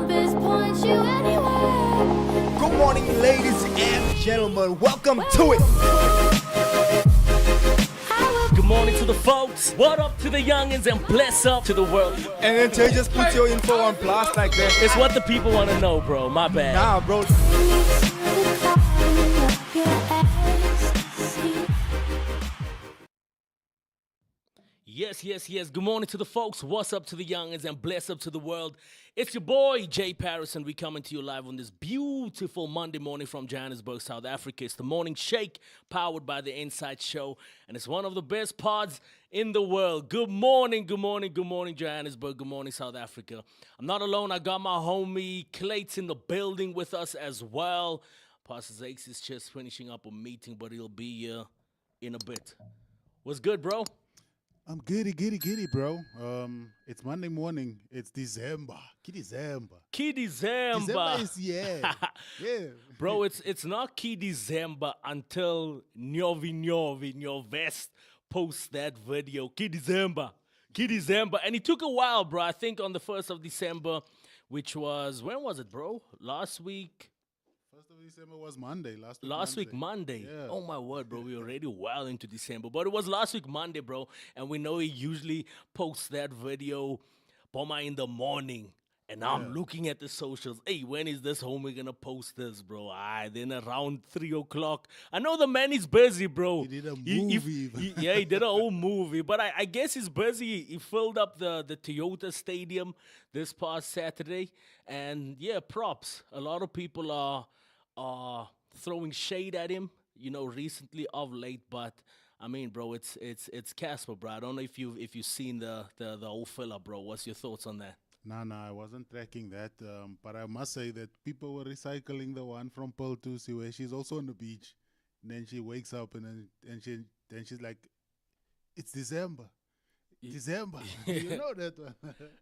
compass points you anywhere. Good morning, ladies and gentlemen. Welcome to it. Good morning to the folks. What up to the youngins and bless up to the world. And then Jay just put your info on blast like that. It's what the people want to know, bro. My bad. Nah, bro. Yes. Good morning to the folks. What's up to the youngins and bless up to the world. It's your boy, Jay Paris, and we coming to you live on this beautiful Monday morning from Johannesburg, South Africa. It's the Morning Shake, powered by the Inside Show, and it's one of the best pods in the world. Good morning, Johannesburg. Good morning, South Africa. I'm not alone. I got my homie Clayton in the building with us as well. Pastor Zakes is just finishing up a meeting, but he'll be here in a bit. What's good, bro? I'm giddy, bro. It's Monday morning. It's December. December is yeah. Bro, it's not Key December until Nyovi Vest posts that video. Key December. And it took a while, bro. I think on the 1st of December, which was, when was it, bro? Last week. 1st of December was Monday. Last week, Monday. Yeah. Oh, my word, bro. We're already well into December. But it was last week, Monday, bro. And we know he usually posts that video, Boma, in the morning. And now I'm looking at the socials. Hey, when is this homie going to post this, bro? Then around 3 o'clock. I know the man is busy, bro. He did a movie. He did a whole movie. But I guess he's busy. He filled up the Toyota Stadium this past Saturday. And, yeah, props. A lot of people are throwing shade at him, recently of late, but I mean, bro, it's Casper, bro. I don't know if you've seen the whole filler, bro. What's your thoughts on that? Nah, I wasn't tracking that, but I must say that people were recycling the one from Pearl to see where she's also on the beach, and then she wakes up and she's like, it's December. December. You know that one.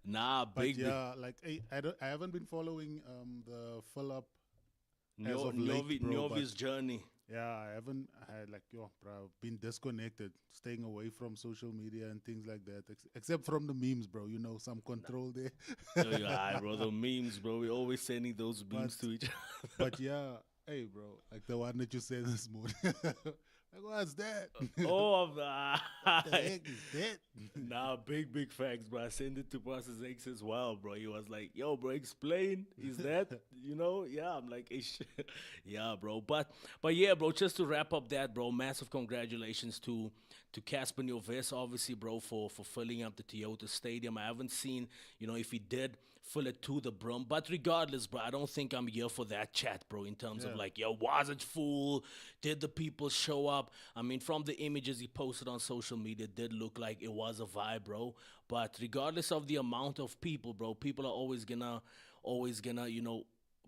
Nah, big. But yeah, like I haven't been following the fill up. As of late, bro, Novi's journey. Yeah, I haven't been disconnected, staying away from social media and things like that, except from the memes, bro. Some control there. Yeah, bro, the memes, bro. We're always sending those memes to each other. But yeah, hey, bro, like the one that you said this morning. Like, what's that? Oh, what the heck is that? Nah, big facts, bro. I sent it to Pastor Zakes as well, bro. He was like, yo, bro, explain. Is that, Yeah, I'm like, yeah, bro. But yeah, bro, just to wrap up that, bro, massive congratulations to Casper Nyoves, obviously, bro, for filling up the Toyota Stadium. I haven't seen, if he did fill it to the brim. But regardless, bro, I don't think I'm here for that chat, bro, in terms of like, yo, was it full? Did the people show up? I mean, from the images he posted on social media, it did look like it was a vibe, bro. But regardless of the amount of people, bro, people are always gonna,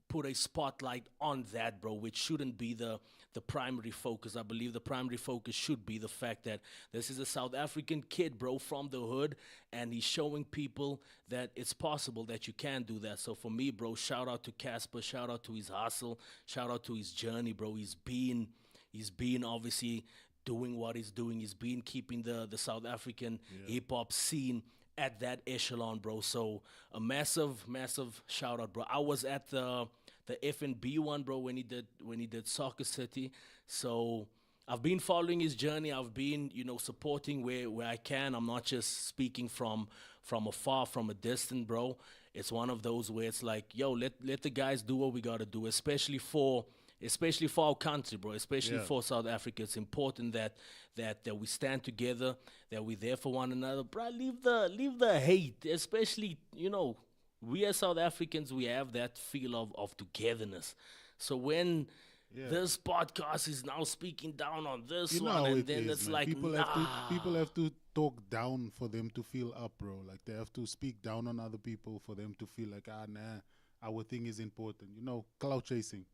put a spotlight on that, bro, which shouldn't be the primary focus. I believe the primary focus should be the fact that this is a South African kid, bro, from the hood, and he's showing people that it's possible that you can do that. So for me, bro, shout out to Casper, shout out to his hustle, shout out to his journey, bro. He's been obviously doing what he's doing. He's been keeping the South African hip-hop scene at that echelon, bro. So a massive shout out, bro. I was at the F&B one, bro, when he did Soccer City. So I've been following his journey. I've been, supporting where I can. I'm not just speaking from afar, from a distance, bro. It's one of those where it's like, yo, let the guys do what we gotta do, especially for our country, bro, especially for South Africa. It's important that we stand together, that we're there for one another. Bro, leave the hate, especially, we as South Africans, we have that feel of togetherness. So when this podcast is now speaking down on this one, and then it's man. Like, people have to talk down for them to feel up, bro. Like, they have to speak down on other people for them to feel like, our thing is important. Cloud chasing.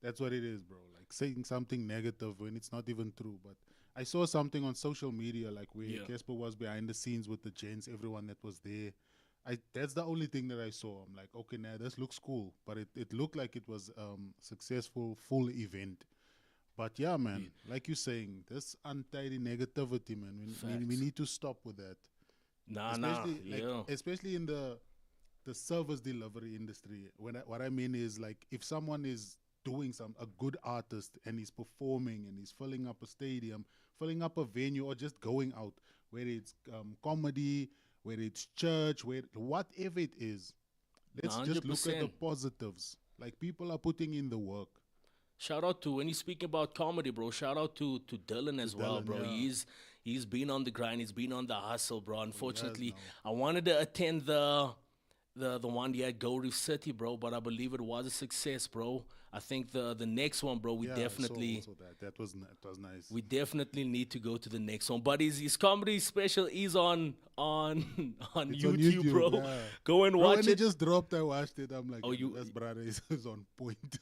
That's what it is, bro. Like, saying something negative when it's not even true. But I saw something on social media, like where Casper was behind the scenes with the gents, everyone that was there. That's the only thing that I saw. I'm like, okay, now this looks cool. But it looked like it was successful, full event. But yeah, man, like you're saying, this untidy negativity, man, we need to stop with that. Especially in the the service delivery industry. What I mean is, like, if someone is doing a good artist, and he's performing and he's filling up a stadium, filling up a venue, or just going out, whether it's comedy, whether it's church, whatever it is, let's just look at the 100%. positives. Like, people are putting in the work. Shout out to, when you speak about comedy, bro, shout out to Dylan as well, Dylan, bro. yeah. He's been on the grind, he's been on the hustle, bro. Unfortunately, now. I wanted to attend the one here at Gold Reef City, bro, but I believe it was a success, bro. I think the next one, bro, we Yeah, definitely I saw that was nice. we definitely need to go to the next one. But his comedy special is on It's on YouTube, bro. yeah. Go and Bro, watch when it. it just dropped, I watched it. I'm like, Oh, you- this brother is on point.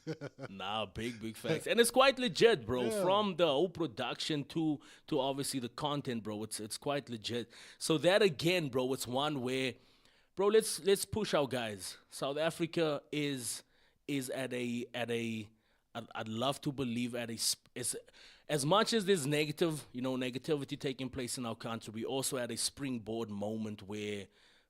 Nah, big facts, and it's quite legit, bro. Yeah. From the whole production to obviously the content, bro. It's quite legit. So that again, bro, it's one where, bro, let's push our guys. South Africa is at a I'd love to believe at as much as there's negativity taking place in our country, we also had a springboard moment where,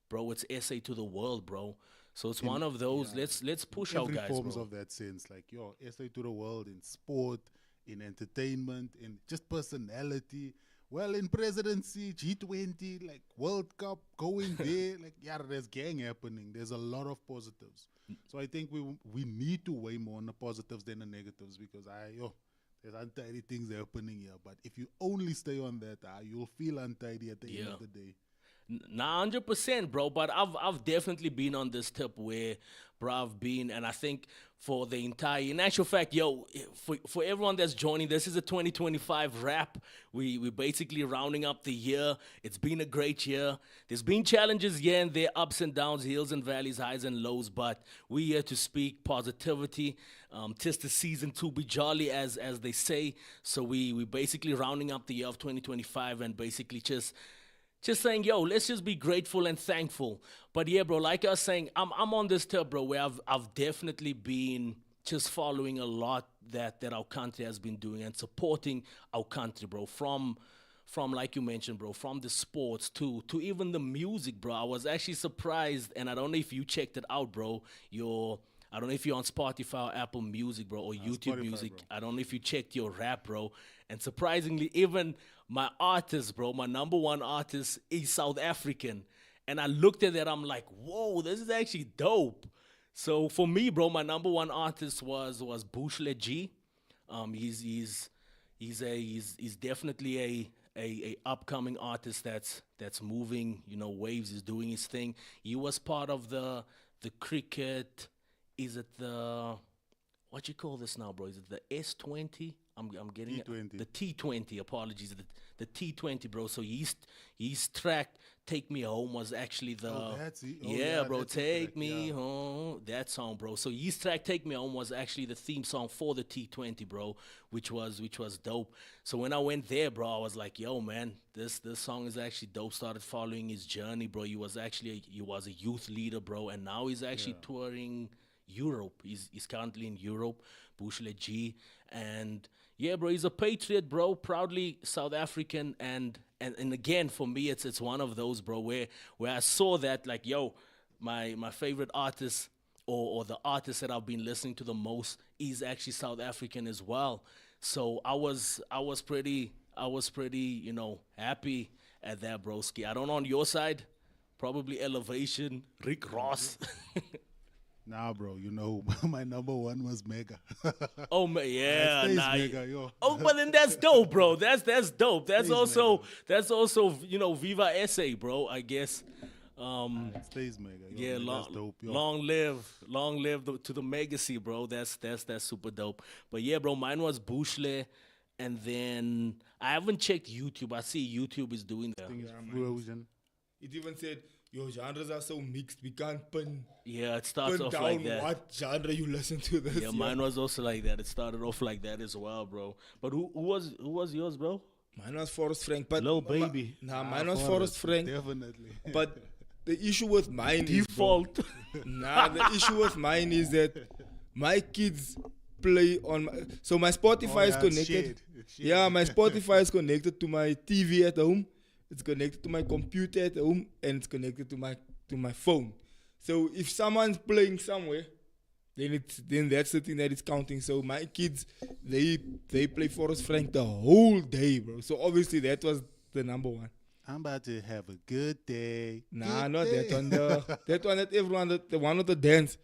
bro, it's SA to the world, bro. So it's one of those. Let's push our Every guys, forms bro. of that sense, like, SA to the world, in sport, in entertainment, in just personality. Well, in presidency, G20, like World Cup, going there, like, yeah, there's gang happening. There's a lot of positives. So I think we need to weigh more on the positives than the negatives, because there's untidy things happening here. But if you only stay on that, you'll feel untidy at the end of the day. Nah, 100%, bro. But I've definitely been on this tip where, bro, I've been, and I think for the entire, in actual fact, for everyone that's joining, this is a 2025 wrap. We're basically rounding up the year. It's been a great year. There's been challenges here and there, ups and downs, hills and valleys, highs and lows, but we're here to speak positivity. Tis the season to be jolly, as they say. So we basically rounding up the year of 2025 and basically just saying, let's just be grateful and thankful. But yeah, bro, like I was saying, I'm on this tip, bro, where I've definitely been just following a lot that our country has been doing and supporting our country, bro. From like you mentioned, bro, from the sports to even the music, bro. I was actually surprised, and I don't know if you checked it out, bro. I don't know if you're on Spotify or Apple Music, bro, or YouTube Spotify, Music. bro. I don't know if you checked your rap, bro. And surprisingly, even my artist, bro, my number one artist is South African. And I looked at that, I'm like, whoa, this is actually dope. So for me, bro, my number one artist was Bushle G. He's definitely a upcoming artist that's moving, waves, is doing his thing. He was part of the cricket. Is it what you call this now, bro? Is it the S20? I'm getting T20. the T20. Apologies, the T20, bro. So his track "Take Me Home" was actually the that's it. Oh, yeah, yeah, bro. that's his Take track, me yeah. home, that song, bro. So his track "Take Me Home" was actually the theme song for the T20, bro, which was dope. So when I went there, bro, I was like, yo, man, this song is actually dope. Started following his journey, bro. He was a youth leader, bro, and now he's actually touring Europe. He's currently in Europe, Bushle G, and yeah, bro, he's a patriot, bro, proudly South African, and again, for me, it's one of those, bro, where I saw that, like, yo, my favorite artist or the artist that I've been listening to the most is actually South African as well. So I was pretty, happy at that, broski. I don't know on your side, probably Elevation, Rick Ross. Nah, bro, my number one was Mega. Oh man, yeah, Stays nah. Mega, yo. Oh, but then that's dope, bro. That's dope. That's Stays also Viva SA, bro. I guess. It stays Mega. Yo, Yeah, Mega's dope, yo. long live to the legacy, bro. That's super dope. But yeah, bro, mine was Bushle, and then I haven't checked YouTube. I see YouTube is doing that. Thing is Yeah, man. Fusion. It even said, your genres are so mixed, we can't pin Yeah, it starts off down like that. what genre you listen to this. Yeah, mine was also like that. It started off like that as well, bro. But who was yours, bro? Mine was Forrest Frank, but Lil Baby. mine was Forrest Frank. Definitely. But the issue with mine Default. is, bro, the issue with mine is that my kids play on so my Spotify is yeah, it's connected. shared. It's shared. Yeah, my Spotify is connected to my TV at home. It's connected to my computer at home, and it's connected to my phone. So if someone's playing somewhere, then that's the thing that is counting. So my kids, they play Forrest Frank the whole day, bro. So obviously that was the number one. I'm about to have a good day. Nah, Good not day. that one. That one that everyone, the one with the dance.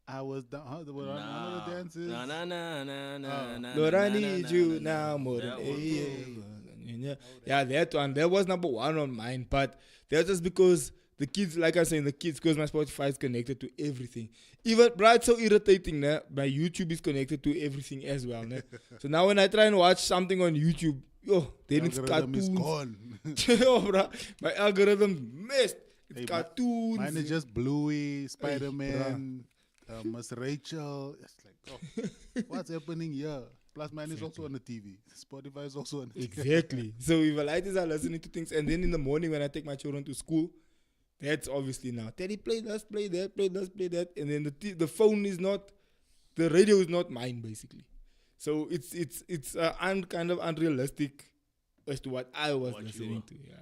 I was down. One of the dances. Na na na na na na. Lord, I na, need na, you na, now na. more than That was ever. Yeah, that one. That was number one on mine. But that's just because the kids, like I said, because my Spotify is connected to everything. Even, bro, it's so irritating, nah? My YouTube is connected to everything as well, nah? So now when I try and watch something on YouTube, then it's Algorithm is cartoons. gone. Yo, bro, my algorithm messed. It's Hey, cartoons. Mine is just Bluey, Spider-Man, Miss Rachel. It's like, what's happening here? Plus, mine is also on the TV. Spotify is also on the TV. Exactly. So if a light is are listening to things, and then in the morning when I take my children to school, that's obviously now. Teddy, play this, play that, play this, play that, and then the phone is not, the radio is not mine basically. So it's kind of unrealistic as to what I was listening to. Yeah,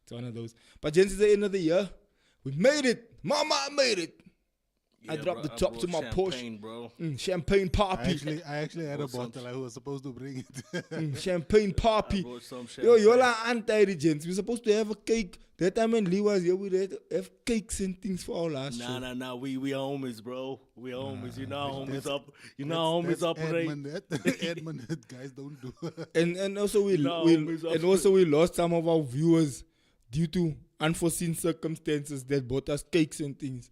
it's one of those. But since it's the end of the year, we made it. Mama, I made it. I dropped the top to my Porsche. Bro. Champagne poppy. I actually had a Brought bottle. I was supposed to bring it. Champagne poppy. Brought some Yo, champagne. y'all are anti-gents. We're supposed to have a cake. That time when Lee was here, we had to have cakes and things for our last show. Nah. We homies, bro. We homies. You know how homies That's- up. You know how homies operate. Edmund, that guys don't do. And also we No, we Miss and also we lost some of our viewers due to unforeseen circumstances that bought us cakes and things.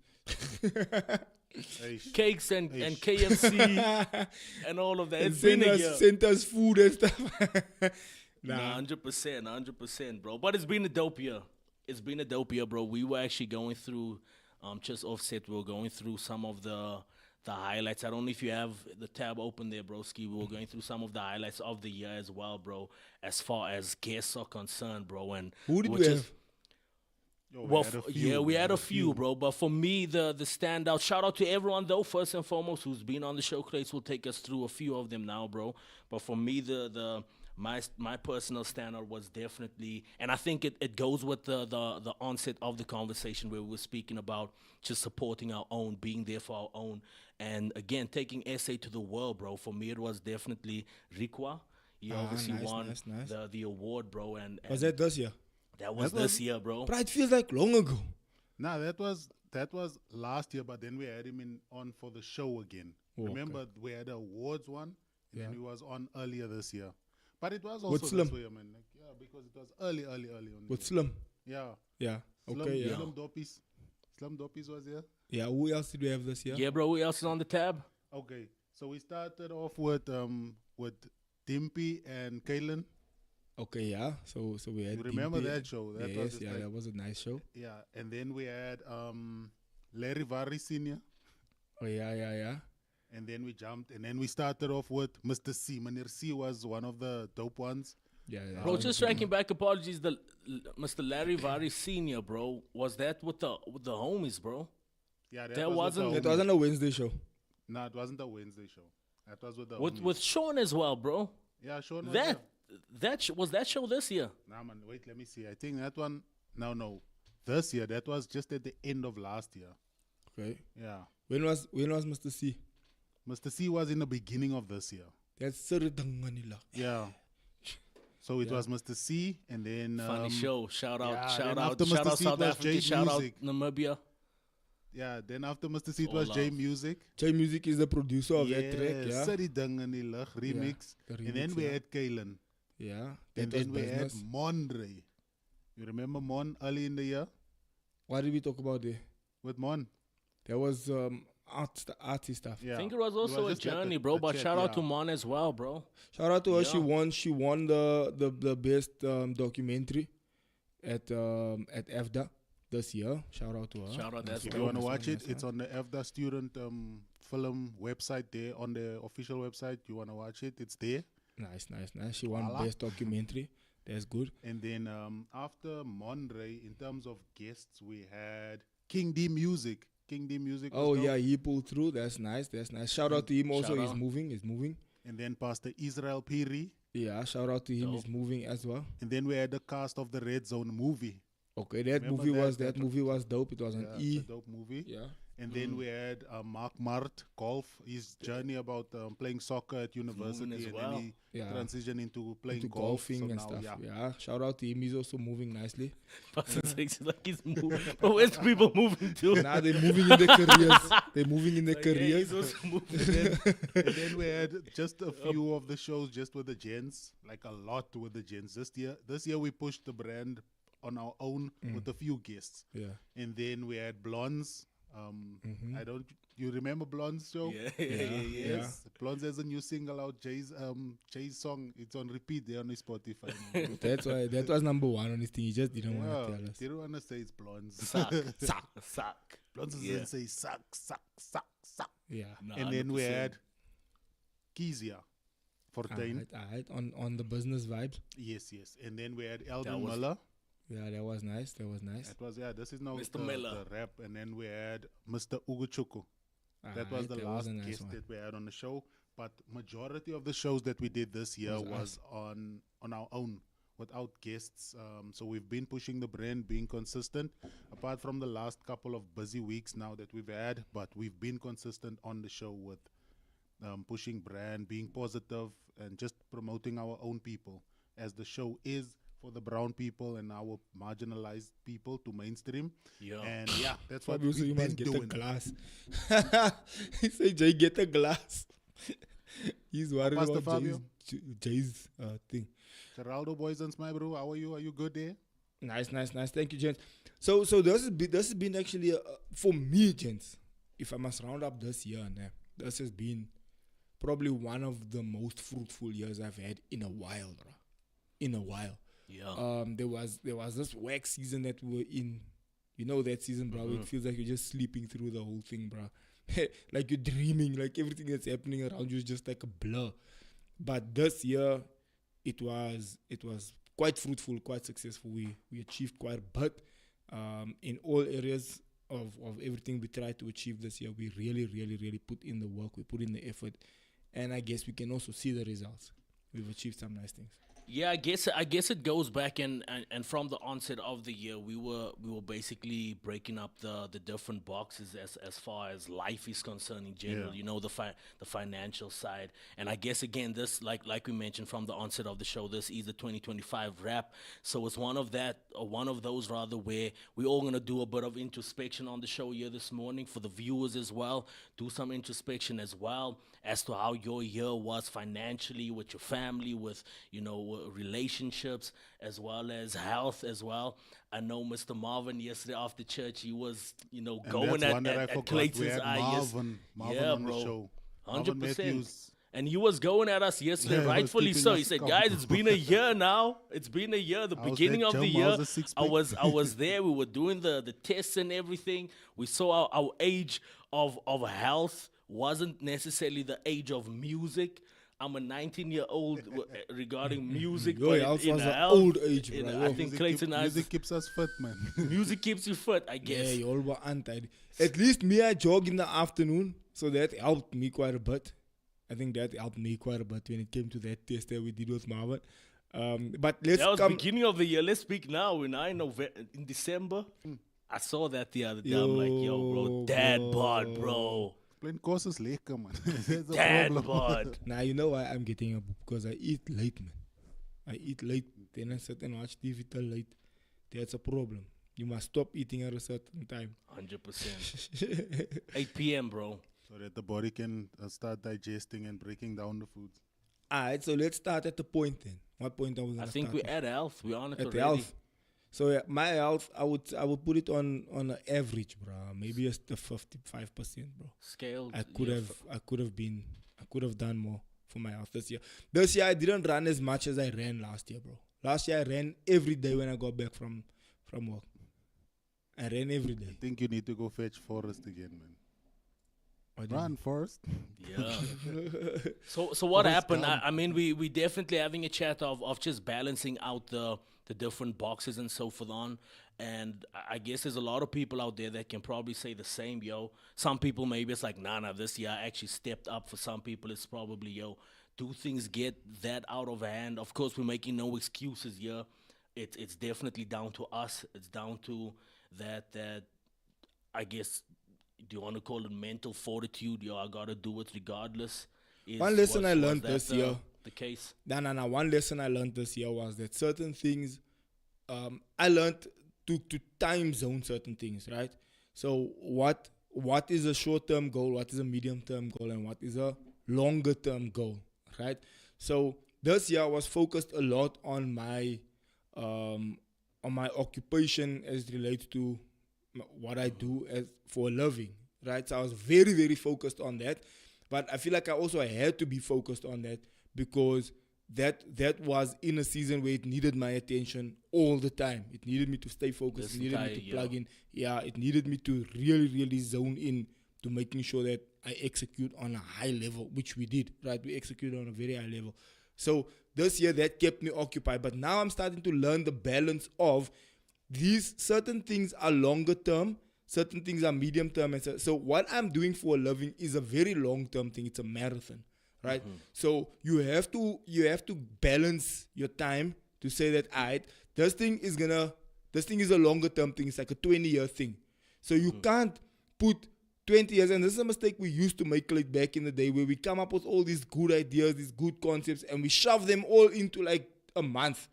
Cakes and KFC and all of that. And It's been a year. sent us food and stuff. Nah, 100%, bro. But it's been a dope year. It's been a dope year, bro. We were actually going through, just offset, we were going through some of the highlights. I don't know if you have the tab open there, broski. We were going through some of the highlights of the year as well, bro, as far as guests are concerned, bro. And Who did which we is- have? Well, we had a few, bro. But for me, the standout. Shout out to everyone though, first and foremost, who's been on the show. Clayton will take us through a few of them now, bro. But for me, my personal standout was definitely, and I think it goes with the onset of the conversation where we were speaking about just supporting our own, being there for our own, and again taking SA to the world, bro. For me, it was definitely Rikwa. He obviously nice, won nice. the award, bro. And Was that this year? that was That was- this year, bro. But it feels like long ago. Nah, that was last year, but then we had him on for the show again. Oh, okay. Remember, we had the awards one, and then he was on earlier this year. But it was With also Slim. this way, man. Like, yeah, because it was early on. With the- Slim. Yeah. Yeah. Okay, yeah. Slim Doppies was here. Yeah, who else did we have this year? Yeah, bro. Who else is on the tab? Okay, so we started off with Dimpy and Kaylin. Okay, yeah. So we had You remember DP. that show? That was Yes, just yeah, like- that was a nice show. Yeah, and then we had Larry Varry Senior, Oh yeah. and then we jumped, and then we started off with Mr. C. Manir C was one of the dope ones. Yeah. Bro, just tracking back, apologies. Mr. Larry Vari Senior, bro, was that with the homies, bro? Yeah, That was wasn't- with It the wasn't a Wednesday show. No, it wasn't a Wednesday show. That was with the With homies. Sean as well, bro. Yeah, Sean was That there. was that show this year. Nah, man, wait, let me see. I think that one. No, this year. That was just at the end of last year. Okay. Yeah, When was Mr. C? Mr. C was in the beginning of this year. That's Siridanganila. Yeah. So it was Mr. C, and then Funny show. Shout out, yeah, shout then out, after shout Mr. out C South was Africa, J shout out Music. Namibia. Yeah, then after Mr. C, it All was J love. Music. J Music is the producer of that track, yeah. Sari Dang in die Lug remix. the And then remix, we yeah. had Kaylin. Yeah. And That was then we had business. Mondre. You remember Mon early in the year? What did we talk about there? With Mon? There was arty stuff. Yeah. I think it was also a just like journey, a- bro. a But chat, shout out yeah. to Mon as well, bro. Shout out to her. Yeah. She won the best documentary at EFDA this year. Shout out to her. Shout out, that's If dope. you want to That's watch on it, that it's side. on the EFDA student film website there, on the official website. You want to watch it, it's there. Nice. She won Voila. best documentary. That's good. And then after Mondre, in terms of guests, we had King D Music. King D Music. was Oh dope. yeah, he pulled through. That's nice. Shout out to him also. Shout He's out. moving. And then Pastor Israel Piri. Yeah, shout out to him. Dope. He's moving as well. And then we had the cast of the Red Zone movie. Okay, that Remember movie that? was That movie was dope. It was on Yeah, E. it's a dope movie. Yeah. And then we had Mark Mart, golf, his journey about playing soccer at university, as and well. then he Yeah. transitioned into playing Into golf. golfing so and now, stuff. Yeah. Yeah. Shout out to him. He's also moving nicely. Pastor Zakes is like he's moving. But where's people moving to? Now they're moving in their careers. They're moving in their Like, yeah, careers. he's also moving. And then we had just a few of the shows just with the gents, like a lot with the gents. This year we pushed the brand on our own with a few guests. Yeah. And then we had Blondes. You remember Blondes show? Yeah. Yes. Blondes has a new single out, Jay's song. It's on repeat there on his Spotify. now. That's why that was number one on his thing. He just didn't want Yeah, to tell us. they don't want to say it's Blondes. Suck. Blondes Yeah. doesn't say suck. Yeah. No, And then we 100%. had Kezia for Alright. On the business vibes. Yes. And then we had Eldon That was- Muller. Yeah, that was nice. That was nice. That was, this is now Mr. Miller. the rap. And then we had Mr. Uguchuku. That was Alright, the that last a nice guest one. that we had on the show. But majority of the shows that we did this year Was was on our own without guests. So we've been pushing the brand, being consistent. Apart from the last couple of busy weeks now that we've had, but we've been consistent on the show with pushing brand, being positive, and just promoting our own people, as the show is for the brown people and our marginalized people to mainstream. Yeah. And yeah, that's what Fabio, so you we've been must get a doing. glass. He said, Jay, get a glass. He's worried Pastor about Fabio? Jay's thing. Geraldo Boysons, my bro, how are you? Are you good there? Nice. Thank you, gents. So this has been actually for me, gents. If I must round up this year, this has been probably one of the most fruitful years I've had in a while, bro. In a while. Yeah. There was this wax season that we were in. You know that season, bro. It feels like you're just sleeping through the whole thing, bro. Like you're dreaming, like everything that's happening around you is just like a blur. But this year, it was quite fruitful, quite successful. We achieved quite a bit in all areas of everything we tried to achieve this year. We really put in the work. We put in the effort, and I guess we can also see the results. We've achieved some nice things. Yeah, I guess it goes back and from the onset of the year we were basically breaking up the different boxes as far as life is concerned in general. Yeah. You know, the financial side, and I guess again this like we mentioned from the onset of the show, this is the 2025 wrap. So it's one of those rather where we're all gonna do a bit of introspection on the show here this morning for the viewers as well. Do some introspection as well as to how your year was financially, with your family, with relationships, as well as health as well. I know Mr. Marvin yesterday after church, he was And going that's one that I at forgot. We Clayton's had eye. Marvin Yeah, on bro. the show. Marvin 100%. Matthews. And he was going at us yesterday, Yeah, he was rightfully keeping so. us He said, calm. "Guys, it's been a year now. It's been a year. The How's beginning that of the jump? How's year, the six I pack?" was there. We were doing the tests and everything. We saw our age of health wasn't necessarily the age of music. I'm a 19-year-old regarding music. Your but health in was an health, old age, in- bro. I think Clayton has music keeps us fit, man. music keeps you fit. I guess. Yeah, you all were anti. At least me, I jog in the afternoon, so that helped me quite a bit. I think that helped me quite a bit when it came to that test that we did with Marvin. But let's That was come. beginning of the year. Let's speak now. In December, I saw that the other day. I'm like, yo, bro, dad bod, bro. Playing courses lekker, man. That's the Dad problem. bod. Now you know why I'm getting up, because I eat late, man. I eat late, then I sit and watch TV till late. That's a problem. You must stop eating at a certain time. 100%. 8 p.m., bro. So that the body can start digesting and breaking down the foods. Alright, so let's start at the point then. What point are we I gonna think start we're at health. We're on it at already. the health? So yeah, my health, I would put it on an average, bro. Maybe it's the 55%, bro. Scaled. I could have done more for my health this year. This year I didn't run as much as I ran last year, bro. Last year I ran every day when I got back from work. I ran every I day. think you need to go fetch Forrest again, man. What do you Run, Forrest. Yeah. So what happened? Gump. I mean, we definitely having a chat of just balancing out the different boxes and so forth on. And I guess there's a lot of people out there that can probably say the same, yo. Some people maybe it's like, nah, this year I actually stepped up. For some people it's probably, yo, do things get that out of hand? Of course, we're making no excuses here. it's definitely down to us. It's down to that I guess, do you want to call it mental fortitude? Yo, I gotta do it regardless. One lesson I Was learned that this year. the case. No. One lesson I learned this year was that certain things, I learned to time zone certain things, right? So what is a short-term goal, what is a medium-term goal, and what is a longer-term goal, right? So this year I was focused a lot on my occupation as it relates to what I do as for a living, right? So I was very, very focused on that. But I feel like I also had to be focused on that because that was in a season where it needed my attention all the time. It needed me to stay focused. This It needed me entire to plug year. in. Yeah, it needed me to really, really zone in to making sure that I execute on a high level, which we did, right? We executed on a very high level. So this year that kept me occupied. But now I'm starting to learn the balance of these certain things are longer term, certain things are medium term. And so what I'm doing for a living is a very long term thing. It's a marathon, right? So you have to balance your time to say that, all right, this thing is a longer term thing. It's like a 20-year thing. So you can't put 20 years, and this is a mistake we used to make like back in the day where we come up with all these good ideas, these good concepts, and we shove them all into like a month.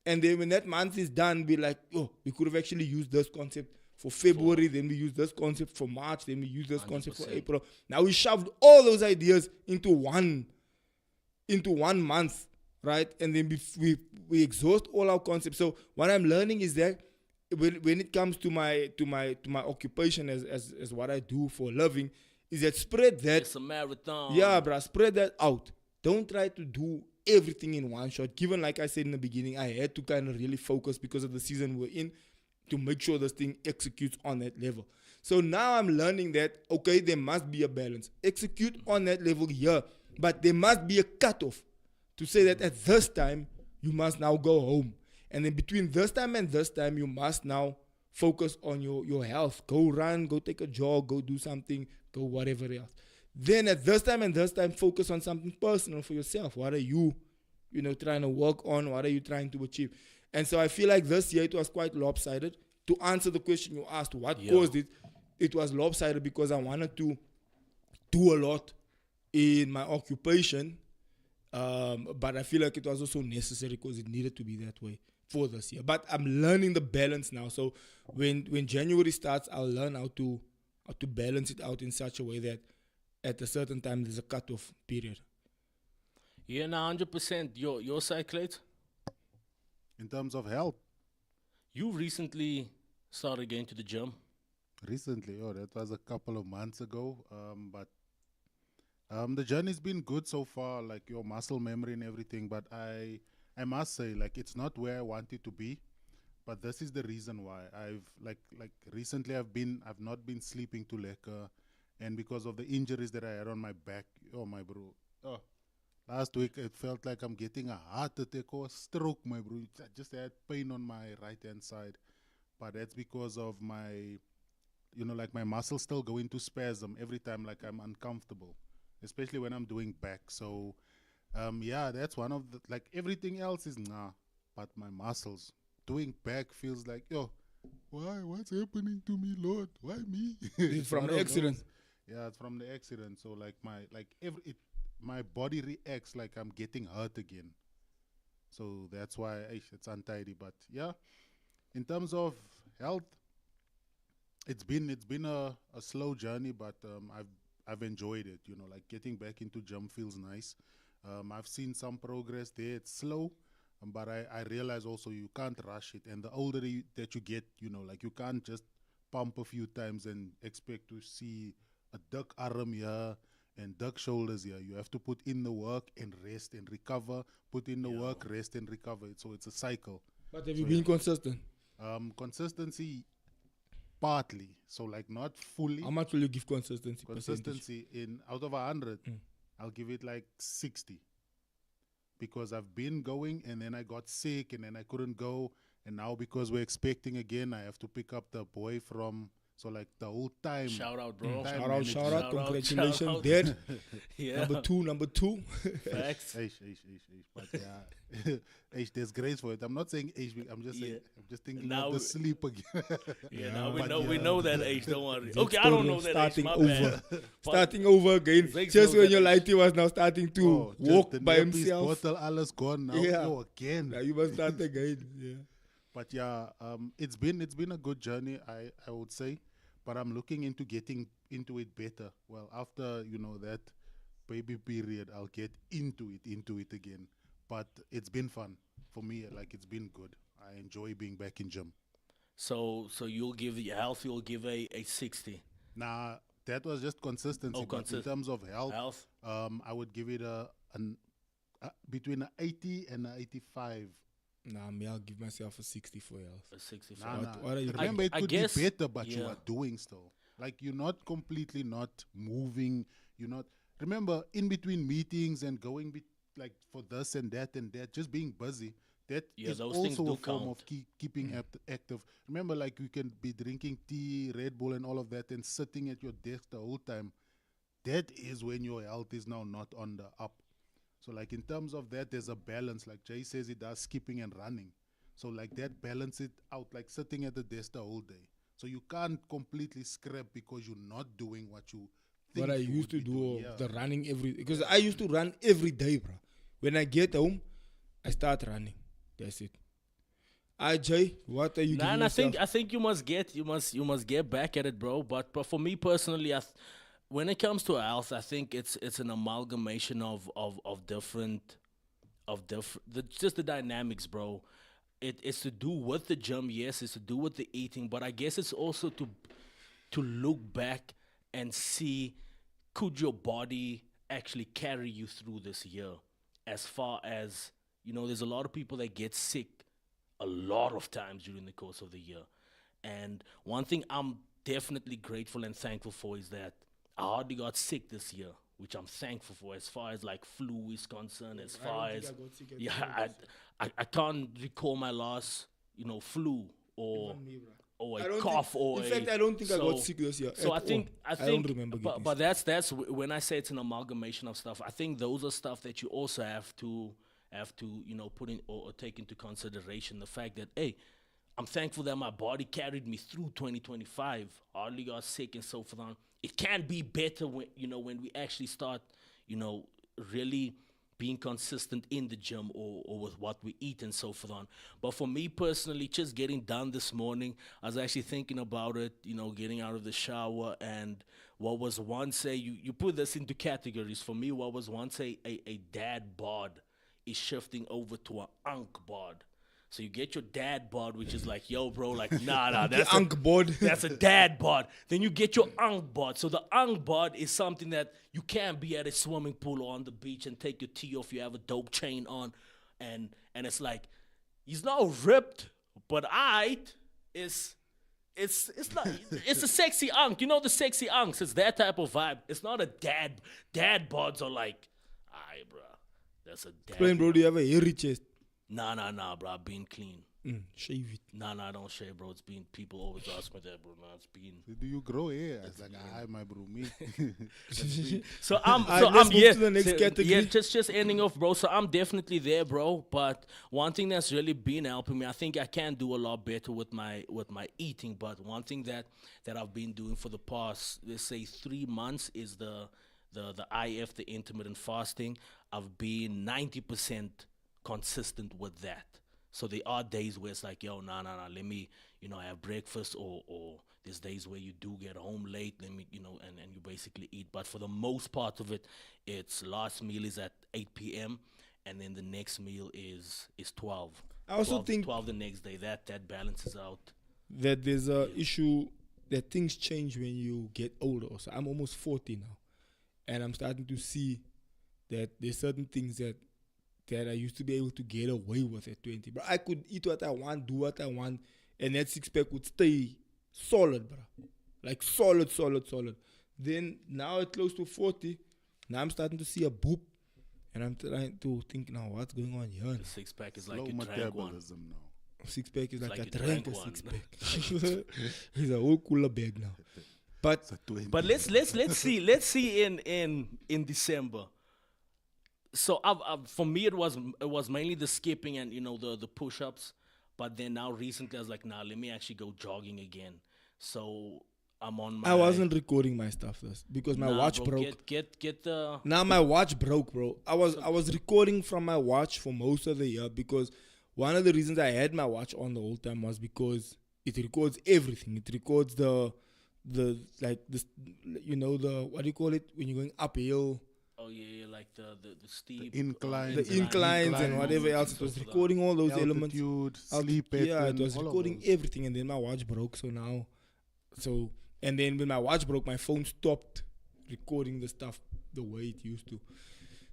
And then when that month is done, we're like, oh, we could have actually used this concept for February, then we use this concept for March, then we use this concept for 100%. April. Now we shoved all those ideas into one month, right? And then we exhaust all our concepts. So what I'm learning is that when it comes to my occupation as what I do for a living, is that spread that. It's a marathon. Yeah, bruh, spread that out. Don't try to do everything in one shot. Given, like I said in the beginning, I had to kind of really focus because of the season we're in to make sure this thing executes on that level. So now I'm learning that, okay, there must be a balance. Execute on that level here, but there must be a cutoff to say that at this time, you must now go home. And then between this time and this time, you must now focus on your health. Go run, go take a jog, go do something, go whatever else. Then at this time and this time, focus on something personal for yourself. What are you trying to work on? What are you trying to achieve? And so I feel like this year it was quite lopsided. To answer the question you asked, what caused it? It was lopsided because I wanted to do a lot in my occupation. But I feel like it was also necessary because it needed to be that way for this year. But I'm learning the balance now. So when January starts, I'll learn how to balance it out in such a way that at a certain time there's a cutoff period. Yeah, now 100%. Your side, Clayton? In terms of health, You recently started going to the gym. recently, that was a couple of months ago. But the journey's been good so far, like your muscle memory and everything. But I must say, like, it's not where I want it to be. But this is the reason why I've recently I've not been sleeping to liquor, and because of the injuries that I had on my back. Oh my bro. Oh, last week it felt like I'm getting a heart attack or a stroke, my bro. I just had pain on my right hand side, but that's because of my, like my muscles still go into spasm every time, like I'm uncomfortable, especially when I'm doing back. So, yeah, that's one of the, like, everything else is nah, but my muscles doing back feels like, yo, why? What's happening to me, Lord? Why me? It's from one the of accident. those. Yeah, it's from the accident. So like my body reacts like I'm getting hurt again. So that's why it's untidy. But yeah, in terms of health, it's been a slow journey, but I've enjoyed it. Like getting back into gym feels nice. I've seen some progress there. It's slow, but I realize also you can't rush it. And the older that you get, like you can't just pump a few times and expect to see a duck arm here and duck shoulders here. You have to put in the work and rest and recover. Put in the work, rest and recover. So it's a cycle. But have you been consistent? Consistency, partly. So like not fully. How much will you give consistency? Percentage? Consistency in out of 100, I'll give it like 60. Because I've been going and then I got sick and then I couldn't go. And now because we're expecting again, I have to pick up the boy from. So like the whole time. Shout out, bro. Time Shout out, management. shout out, congratulations, shout out. Dad. Yeah. Number two. Facts. But yeah, there's grace for it. I'm not saying age. I'm just saying. Yeah. I'm just thinking Now of the we- sleep again. Yeah, now we but know we yeah. know that age. Don't worry. Zake's Okay, I don't story know of that age. starting My over. bad. Starting over again. Zakes Just knows when that your age. lighty was now starting to Oh, just walk the by nappies, himself. Bottle, alles gone now. Yeah. Yo, again. Now you must start again. Yeah. But yeah, it's been a good journey, I would say. But I'm looking into getting into it better. Well, after that baby period, I'll get into it again. But it's been fun for me. Like, it's been good. I enjoy being back in gym. So you'll give the health. You'll give a 60 Nah, that was just consistency. Oh, but in terms of health, health. I would give it between an 80 and an 85. Nah, me, I'll give myself a 60 for health. A 65. Nah, what are you Remember, it I could guess- be better, but you yeah. are doing still. Like, you're not completely not moving. You're not. Remember, in between meetings and going like for this and that, just being busy. That Yeah, is those things also do a form count. of keeping active. Remember, like, you can be drinking tea, Red Bull, and all of that, and sitting at your desk the whole time. That is when your health is now not on the up. So, like, in terms of that, there's a balance. Like Jay says, he does skipping and running. So, like, that balance it out, like sitting at the desk the whole day. So you can't completely scrap because you're not doing what you think What I you used would to be do, doing. Yeah. the running because I used to run every day, bro. When I get home, I start running. That's it. Jay, what are you Nah, giving and I yourself? think you must get back at it, bro. But for me personally, when it comes to health, I think it's an amalgamation of different just the dynamics, bro. It's to do with the gym, yes. It's to do with the eating, but I guess it's also to look back and see, could your body actually carry you through this year? As far as there's a lot of people that get sick a lot of times during the course of the year. And one thing I'm definitely grateful and thankful for is that I hardly got sick this year, which I'm thankful for as far as like flu is concerned, as far as I can't recall my last, flu or I a don't cough think, or in fact, I don't think I got sick this year. So at I think all. I don't remember getting but that's when I say it's an amalgamation of stuff. I think those are stuff that you also have to put in or take into consideration the fact that, hey, I'm thankful that my body carried me through 2025. Hardly got sick and so forth on. It can be better when we actually start really being consistent in the gym or with what we eat and so forth on. But for me personally, just getting done this morning, I was actually thinking about it, getting out of the shower, and what was once you put this into categories. For me, what was once a dad bod is shifting over to an unk bod. So you get your dad bod, which is like, yo, bro, like, nah, that's The unk bod. That's a dad bod. Then you get your unk bod. So the unk bod is something that you can't be at a swimming pool or on the beach and take your tee off. You have a dope chain on, and it's like, he's not ripped, but it's not. It's a sexy unk. You know the sexy unks. It's that type of vibe. It's not a dad. Dad bods are like, aye, bro, that's a dad. Explain, bro, do you have a hairy chest? Nah, bro. I've been clean. Shave it. Nah, I don't shave, bro. It's been, people always ask me that, bro. Nah, it's been. Do you grow hair? I was like, hi, my bro, me. So I'm let's move yeah, to the next category. Yeah, just ending off, bro. So I'm definitely there, bro. But one thing that's really been helping me, I think I can do a lot better with my eating. But one thing that I've been doing for the past, let's say, 3 months is the IF, the intermittent fasting. I've been 90% consistent with that. So there are days where it's like, yo, nah, let me, have breakfast, or there's days where you do get home late, let me, and you basically eat. But for the most part of it, it's last meal is at 8 p.m. and then the next meal is 12. I also think 12 the next day. That balances out. that there's a issue that things change when you get older. So I'm almost 40 now, and I'm starting to see that there's certain things that I used to be able to get away with at 20. But I could eat what I want, do what I want, and that six-pack would stay solid, bro. Like solid. Then now at close to 40, now I'm starting to see a boop, and I'm trying to think now, what's going on here? The six pack is like Slow you drank one. metabolism now. Six-pack is like like a you drink drank a one. six-pack. It's a whole cooler bag now. But So 20. But let's see in December. So for me it was mainly the skipping and the push-ups, but then now recently I was like, nah, let me actually go jogging again. So I'm on my. I wasn't recording my stuff this because my watch bro, broke. Get the. Now my watch broke, bro. I was recording from my watch for most of the year because one of the reasons I had my watch on the whole time was because it records everything. It records the like this, the what do you call it when you're going uphill, Oh yeah, like the steep inclines. the inclines and whatever else. It was recording all those elements. Altitude, sleep pattern. Yeah, it was all of recording those. everything, and then my watch broke. And then when my watch broke, my phone stopped recording the stuff the way it used to.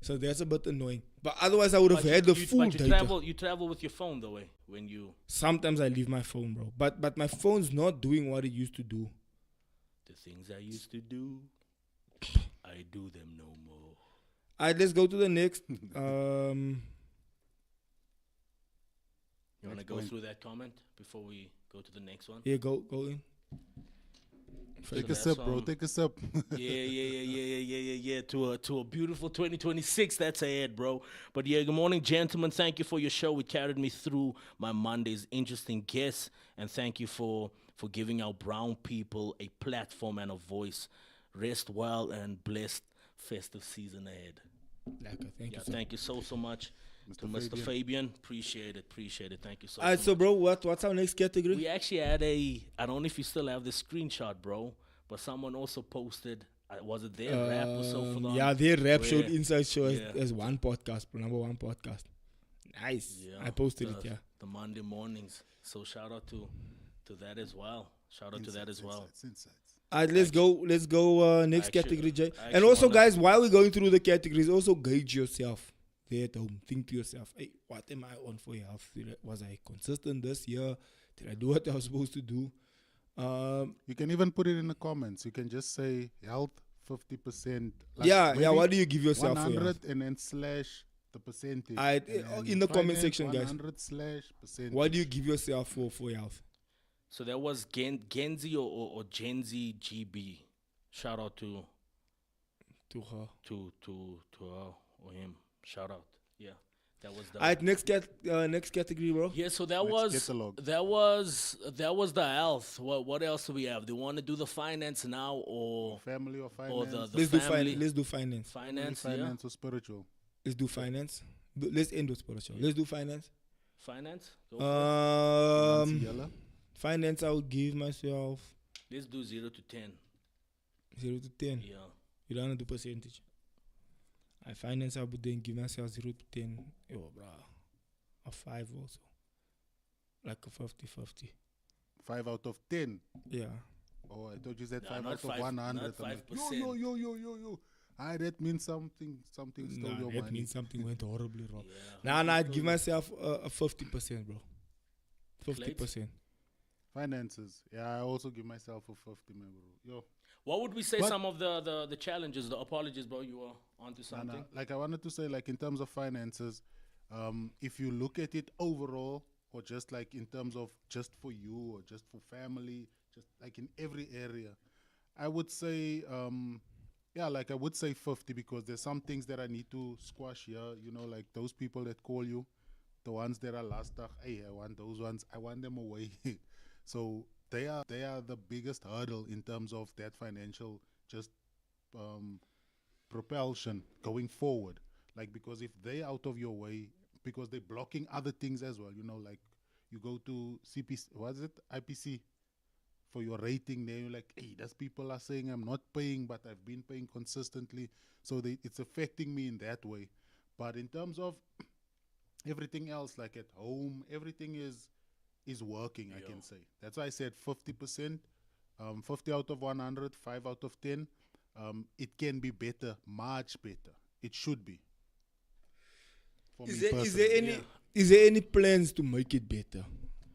So that's a bit annoying. But otherwise, I would have had the full but you data. You travel with your phone though, when you. Sometimes I leave my phone, bro. But my phone's not doing what it used to do. The things I used to do, I do them no more. Alright, let's go to the next. You want to Next go point. through that comment before we go to the next one? Yeah, go in. Take So a sip, that's, bro. Take a sip. Yeah. To a beautiful 2026 that's ahead, bro. But yeah, good morning, gentlemen. Thank you for your show. It carried me through my Mondays. Interesting guests, and thank you for giving our brown people a platform and a voice. Rest well and blessed festive season ahead. Thank Yeah, you, sir. thank you so much to Mr. Fabian. Fabian. Appreciate it. Thank you so Alright, much. so bro, what's our next category? We actually had I don't know if you still have the screenshot, bro, but someone also posted, was it their rap or so for them? Yeah, their rap showed Where- inside show yeah. as one podcast, bro, number one podcast. Nice. Yeah, I posted it, yeah. The Monday mornings. So shout out to that as well. Insights. Alright, let's go next actually- category, Jay. I And actually also, wanna- guys, while we're going through the categories, also gauge yourself there at home. Think to yourself, hey, what am I on for health? Was I consistent this year? Did I do what I was supposed to do? You can even put it in the comments. You can just say health 50%. Yeah. maybe What do you give yourself for 100 health? and then slash the percentage. Alright, And then in the comment finance, section, guys. 100 slash percentage. What do you give yourself for health? So there was Genzi or Gen Z GB. Shout out to To her. her or him. Shout out. Yeah. That was the Alright, next category, bro. Yeah, so that Let's was get the log. that was the health. What else do we have? Do you want to do the finance now or Family or finance? or the Let's do family? Let's do finance. Finance, finance or spiritual? Let's do finance. Let's end with spiritual. Let's do finance. Finance? Go for it. Yellow? Finance, I would give myself Let's do 0 to 10. 0 to 10. Yeah. You don't want to do percentage. I finance, I would then give myself 0 to 10. Yo, bro. A 5 also. Like a 50-50. 5 out of 10. Yeah. Oh, I thought you said Nah, 5 not out of five- 100. not I'm like, 5%. yo. That means something stole your That money. means something went horribly wrong. Yeah. Nah, I'd give myself a 50%, bro. 50%. Finances. Yeah, I also give myself a 50, man, bro. Yo. What would we say But- some of the challenges, the apologies, bro? You were onto Nah, something. like I wanted to say, like in terms of finances, if you look at it overall, or just like in terms of just for you or just for family, just like in every area, I would say, I would say 50 because there's some things that I need to squash here. You know, like those people that call you, the ones that are last, hey, I want those ones. I want them away. So they are the biggest hurdle in terms of that financial just propulsion going forward. Like, because if they out of your way, because they're blocking other things as well, you know, like you go to IPC for your rating, then you're like, hey, those people are saying I'm not paying, but I've been paying consistently. So it's affecting me in that way. But in terms of everything else, like at home, everything is working, I can say. That's why I said 50%, 50 out of 100, 5 out of 10. It can be better, much better. It should be. For me personally. Is there any plans to make it better?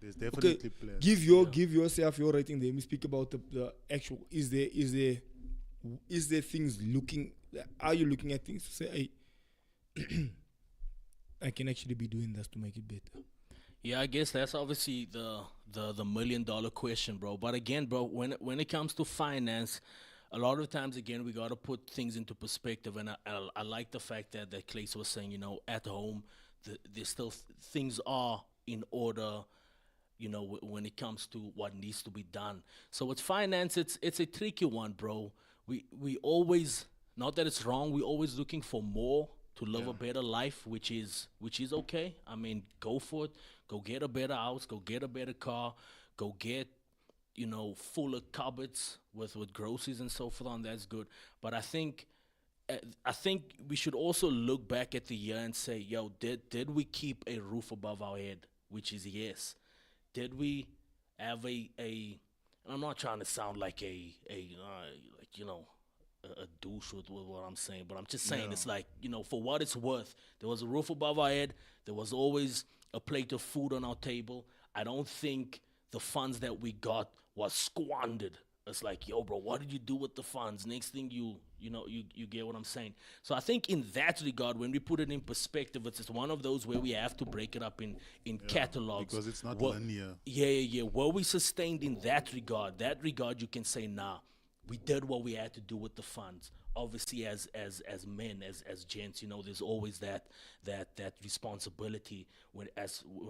There's definitely plans. Give yourself your rating. Then we speak about the actual. Is there things looking? Are you looking at things to say, hey, I can actually be doing this to make it better? Yeah, I guess that's obviously the $1 million question, bro. But again, bro, when it comes to finance, a lot of times again we gotta put things into perspective, and I like the fact that Clayton was saying, at home, there's still things are in order, when it comes to what needs to be done. So with finance, it's a tricky one, bro. We always, not that it's wrong, we always looking for more to live a better life, which is okay. I mean, go for it. Go get a better house. Go get a better car. Go get fuller cupboards with groceries and so forth on. That's good. But I think we should also look back at the year and say, yo, did we keep a roof above our head? Which is yes. Did we have a and I'm not trying to sound like a douche with what I'm saying, but I'm just saying it's like, for what it's worth, there was a roof above our head. There was always a plate of food on our table. I don't think the funds that we got was squandered. It's like, yo, bro, what did you do with the funds? Next thing you get what I'm saying. So I think in that regard, when we put it in perspective, it's just one of those where we have to break it up in catalogs. Because it's not linear. Yeah. Were we sustained in that regard? That regard, you can say, nah, we did what we had to do with the funds. Obviously, as men, as gents, there's always that responsibility when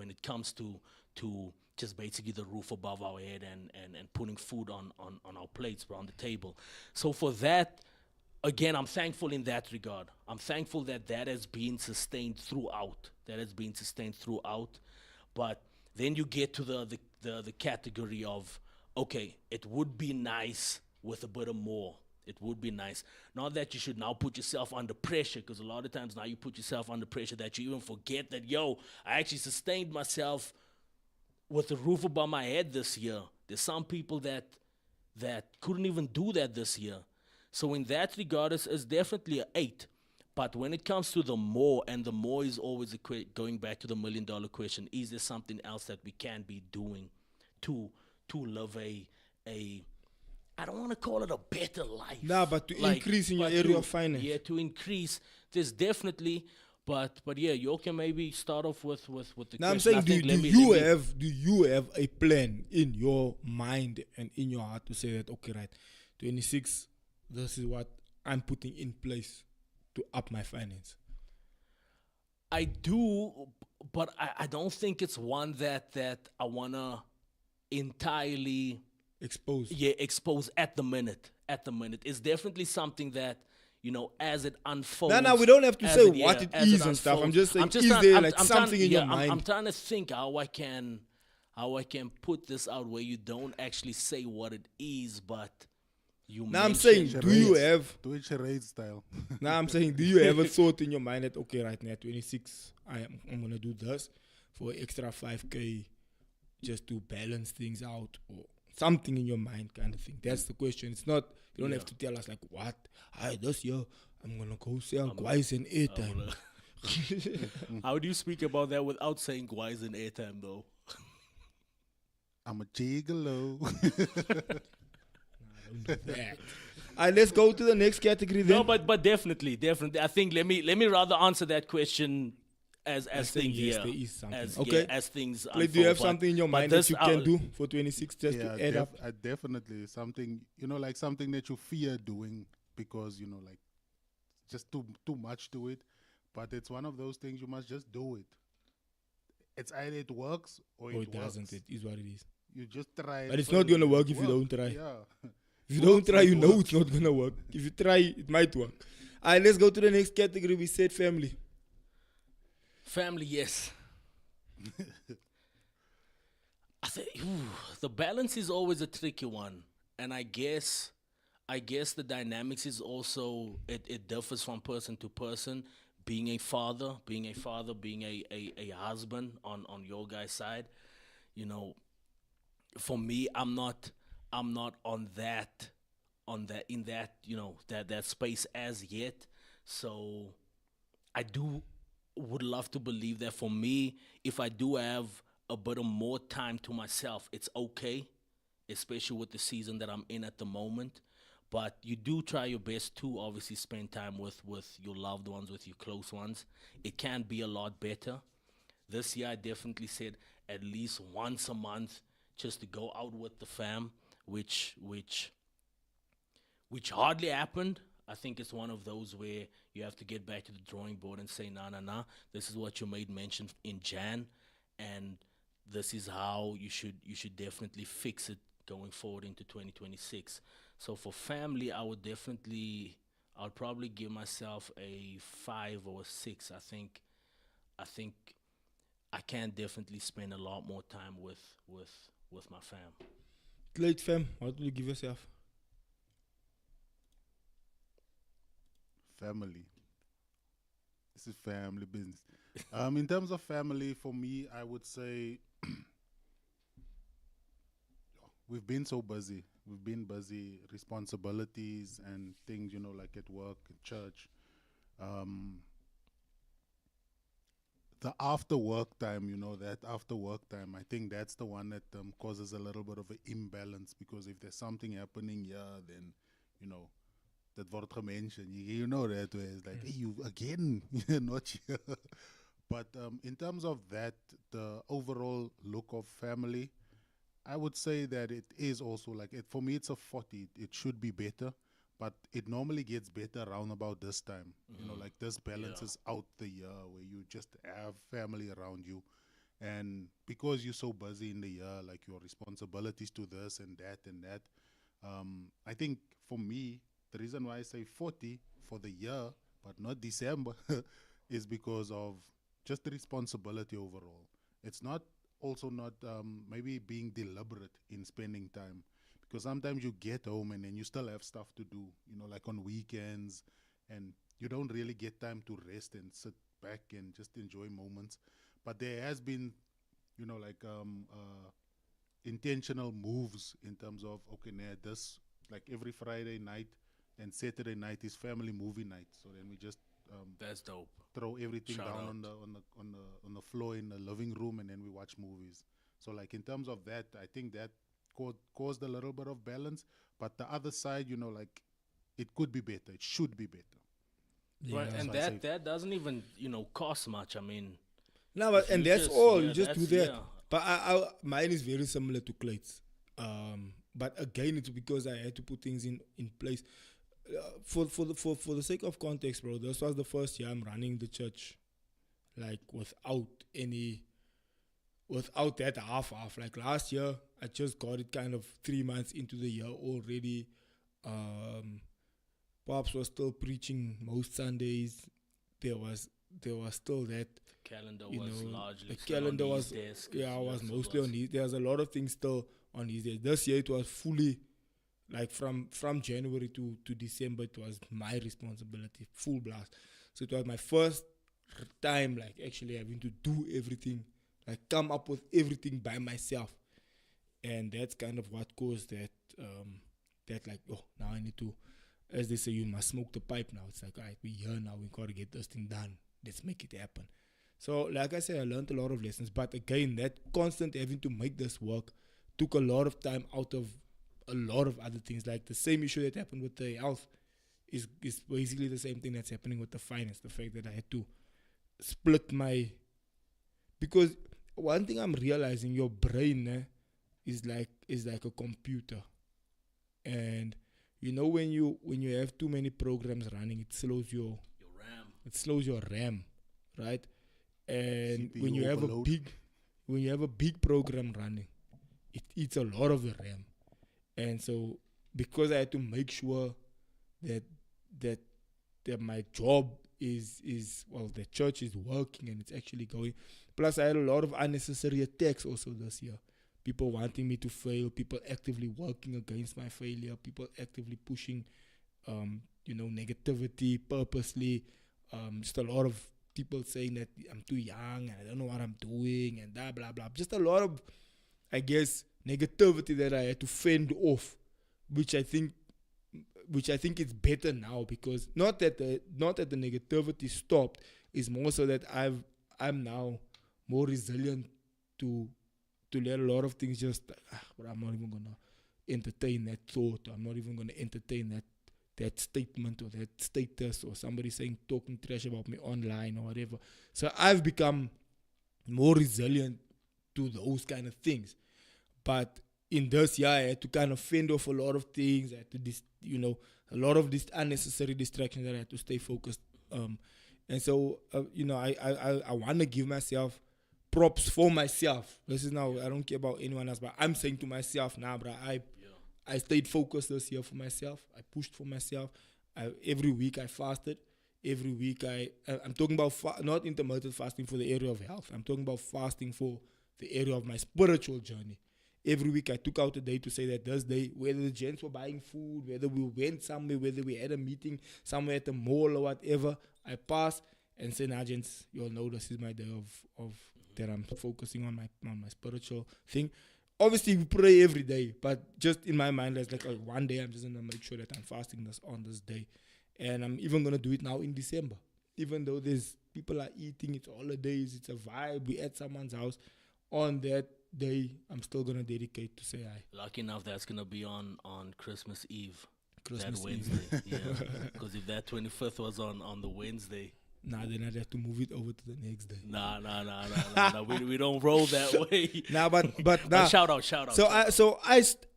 it comes to just basically the roof above our head and putting food on our plates, bro, on the table. So for that, again, I'm thankful in that regard. I'm thankful that has been sustained throughout. But then you get to the category of, okay, it would be nice with a bit of more. It would be nice. Not that you should now put yourself under pressure, because a lot of times now you put yourself under pressure that you even forget that, yo, I actually sustained myself with a roof above my head this year. There's some people that couldn't even do that this year. So in that regard, it's definitely an 8. But when it comes to the more, and the more is always going back to the $1 million question, is there something else that we can be doing to live a I don't want to call it a better life. Nah, but to increase in your area of finance. Yeah, to increase. There's definitely, but yeah, you can maybe start off with the Now I'm question. saying, do you have a plan in your mind and in your heart to say that, okay, right, 26, this is what I'm putting in place to up my finance? I do, but I don't think it's one that I wanna entirely expose at the minute. It's definitely something that, as it unfolds. No, we don't have to say what it is and stuff. I'm just saying, is there like something in your mind? I'm trying to think how I can put this out where you don't actually say what it is, but you. Now I'm saying, do you have do it charade style? Now I'm saying, do you have a thought in your mind that, okay, right now 26, I'm gonna do this for extra 5K just to balance things out, or something in your mind, kind of thing. That's the question. It's not, you don't have to tell us like, what? This year I'm gonna go sell guys in airtime. How do you speak about that without saying guys in airtime though? I'm a gigolo. Don't do that. Alright, let's go to the next category then. No, but definitely. I think let me rather answer that question as things. Yes, Yeah, there is something. as, Okay. yeah, as things. Like, do you have unfold, something in your but mind that this, you can do for 26 just Yeah, to add up? definitely something, like something that you fear doing because, like just too much to it. But it's one of those things you must just do it. It's either it works or Or it it doesn't. works. It is what it is. You just try. But it's so not gonna it work if you works. don't try. Yeah. If you don't try, you know works. it's not gonna work. If you try, it might work. Alright, let's go to the next category. We said family. Family, yes. I think the balance is always a tricky one, and I guess the dynamics is also it differs from person to person. Being a father, being a husband on your guy's side, for me, I'm not on that in that that space as yet. So I would love to believe that for me, if I do have a bit of more time to myself, it's okay, especially with the season that I'm in at the moment. But you do try your best to obviously spend time with your loved ones, with your close ones. It can be a lot better. This year, I definitely said, at least once a month just to go out with the fam, which hardly happened. I think it's one of those where you have to get back to the drawing board and say, nah. This is what you made mention in Jan, and this is how you should definitely fix it going forward into 2026. So for family, I'd probably give myself a 5 or a 6. I think I can definitely spend a lot more time with my fam. Clayton, fam, what will you give yourself? Family. This is family business. In terms of family, for me, I would say we've been so busy. We've been busy, responsibilities and things, like at work, at church. The after work time, that after work time, I think that's the one that causes a little bit of an imbalance, because if there's something happening here, then, that wordt gementioned. You know that way. It's like, hey, you again, you're not here. But in terms of that, the overall look of family, I would say that it is also like, for me, it's a 40. It should be better, but it normally gets better around about this time. Like this balances out the year where you just have family around you. And because you're so busy in the year, like your responsibilities to this and that, I think for me, the reason why I say 40 for the year, but not December, is because of just the responsibility overall. It's not maybe being deliberate in spending time, because sometimes you get home and then you still have stuff to do, like on weekends, and you don't really get time to rest and sit back and just enjoy moments. But there has been, intentional moves in terms of, okay, now this, like every Friday night and Saturday night is family movie night. So then we just That's dope. throw everything Shout down out. on the floor in the living room, and then we watch movies. So like in terms of that, I think that caused a little bit of balance. But the other side, like it could be better. It should be better. Right, Yeah. and So I say- that doesn't even cost much. I mean, No, but if and you that's just- all. yeah, You just do that's- that. yeah. But mine is very similar to Clayton's. But again, it's because I had to put things in place. For the sake of context, bro, this was the first year I'm running the church, like without that half. Like last year, I just got it kind of 3 months into the year already. Pops was still preaching most Sundays. There was still that. Calendar You was know, largely the still calendar on was his desk. yeah, was Yes, it mostly on his. There's a lot of things still on his desk. This year it was fully, like from January to December, it was my responsibility, full blast. So it was my first time, like actually having to do everything, like come up with everything by myself, and that's kind of what caused that. That like, oh, now I need to, as they say, you must smoke the pipe now. It's like, all right, we're here now. We gotta get this thing done. Let's make it happen. So, like I said, I learned a lot of lessons. But again, that constant having to make this work took a lot of time out of a lot of other things. Like the same issue that happened with the health is basically the same thing that's happening with the finance. The fact that I had to split my... Because one thing I'm realizing, your brain is like a computer. And when you have too many programs running, it slows your RAM, right? And CPU when you have overload. a big program running, it eats a lot of the RAM. And so because I had to make sure that my job is the church is working and it's actually going. Plus I had a lot of unnecessary attacks also this year. People wanting me to fail, people actively working against my failure, people actively pushing negativity purposely. Just a lot of people saying that I'm too young and I don't know what I'm doing and blah blah blah. Just a lot of, I guess, negativity that I had to fend off, which I think it's better now, because not that the negativity stopped, it's more so that I'm now more resilient to let a lot of things just but I'm not even gonna entertain that thought. I'm not even gonna entertain that statement or that status or somebody talking trash about me online or whatever. So I've become more resilient do those kind of things. But in this year, I had to kind of fend off a lot of things. I had to, a lot of these unnecessary distractions that I had to stay focused. And so, I want to give myself props for myself. This is now, I don't care about anyone else, but I'm saying to myself, nah, bro, I stayed focused this year for myself. I pushed for myself. Every week I fasted. Every week I'm talking about not intermittent fasting for the area of health. I'm talking about fasting for the area of my spiritual journey. Every week I took out a day to say that this day, whether the gents were buying food, whether we went somewhere, whether we had a meeting somewhere at the mall or whatever, I passed and said, nah, gents, you all know this is my day of that I'm focusing on my spiritual thing. Obviously, we pray every day, but just in my mind, it's like one day I'm just going to make sure that I'm fasting on this day. And I'm even going to do it now in December. Even though there's people are eating, it's holidays, it's a vibe, we at someone's house. On that day, I'm still going to dedicate to say hi. Lucky enough, that's going to be on Christmas Eve. Christmas that Eve. Wednesday. Yeah. Because if that 25th was on the Wednesday. Nah, then I'd have to move it over to the next day. Nah. We don't roll that way. Nah, but shout out. So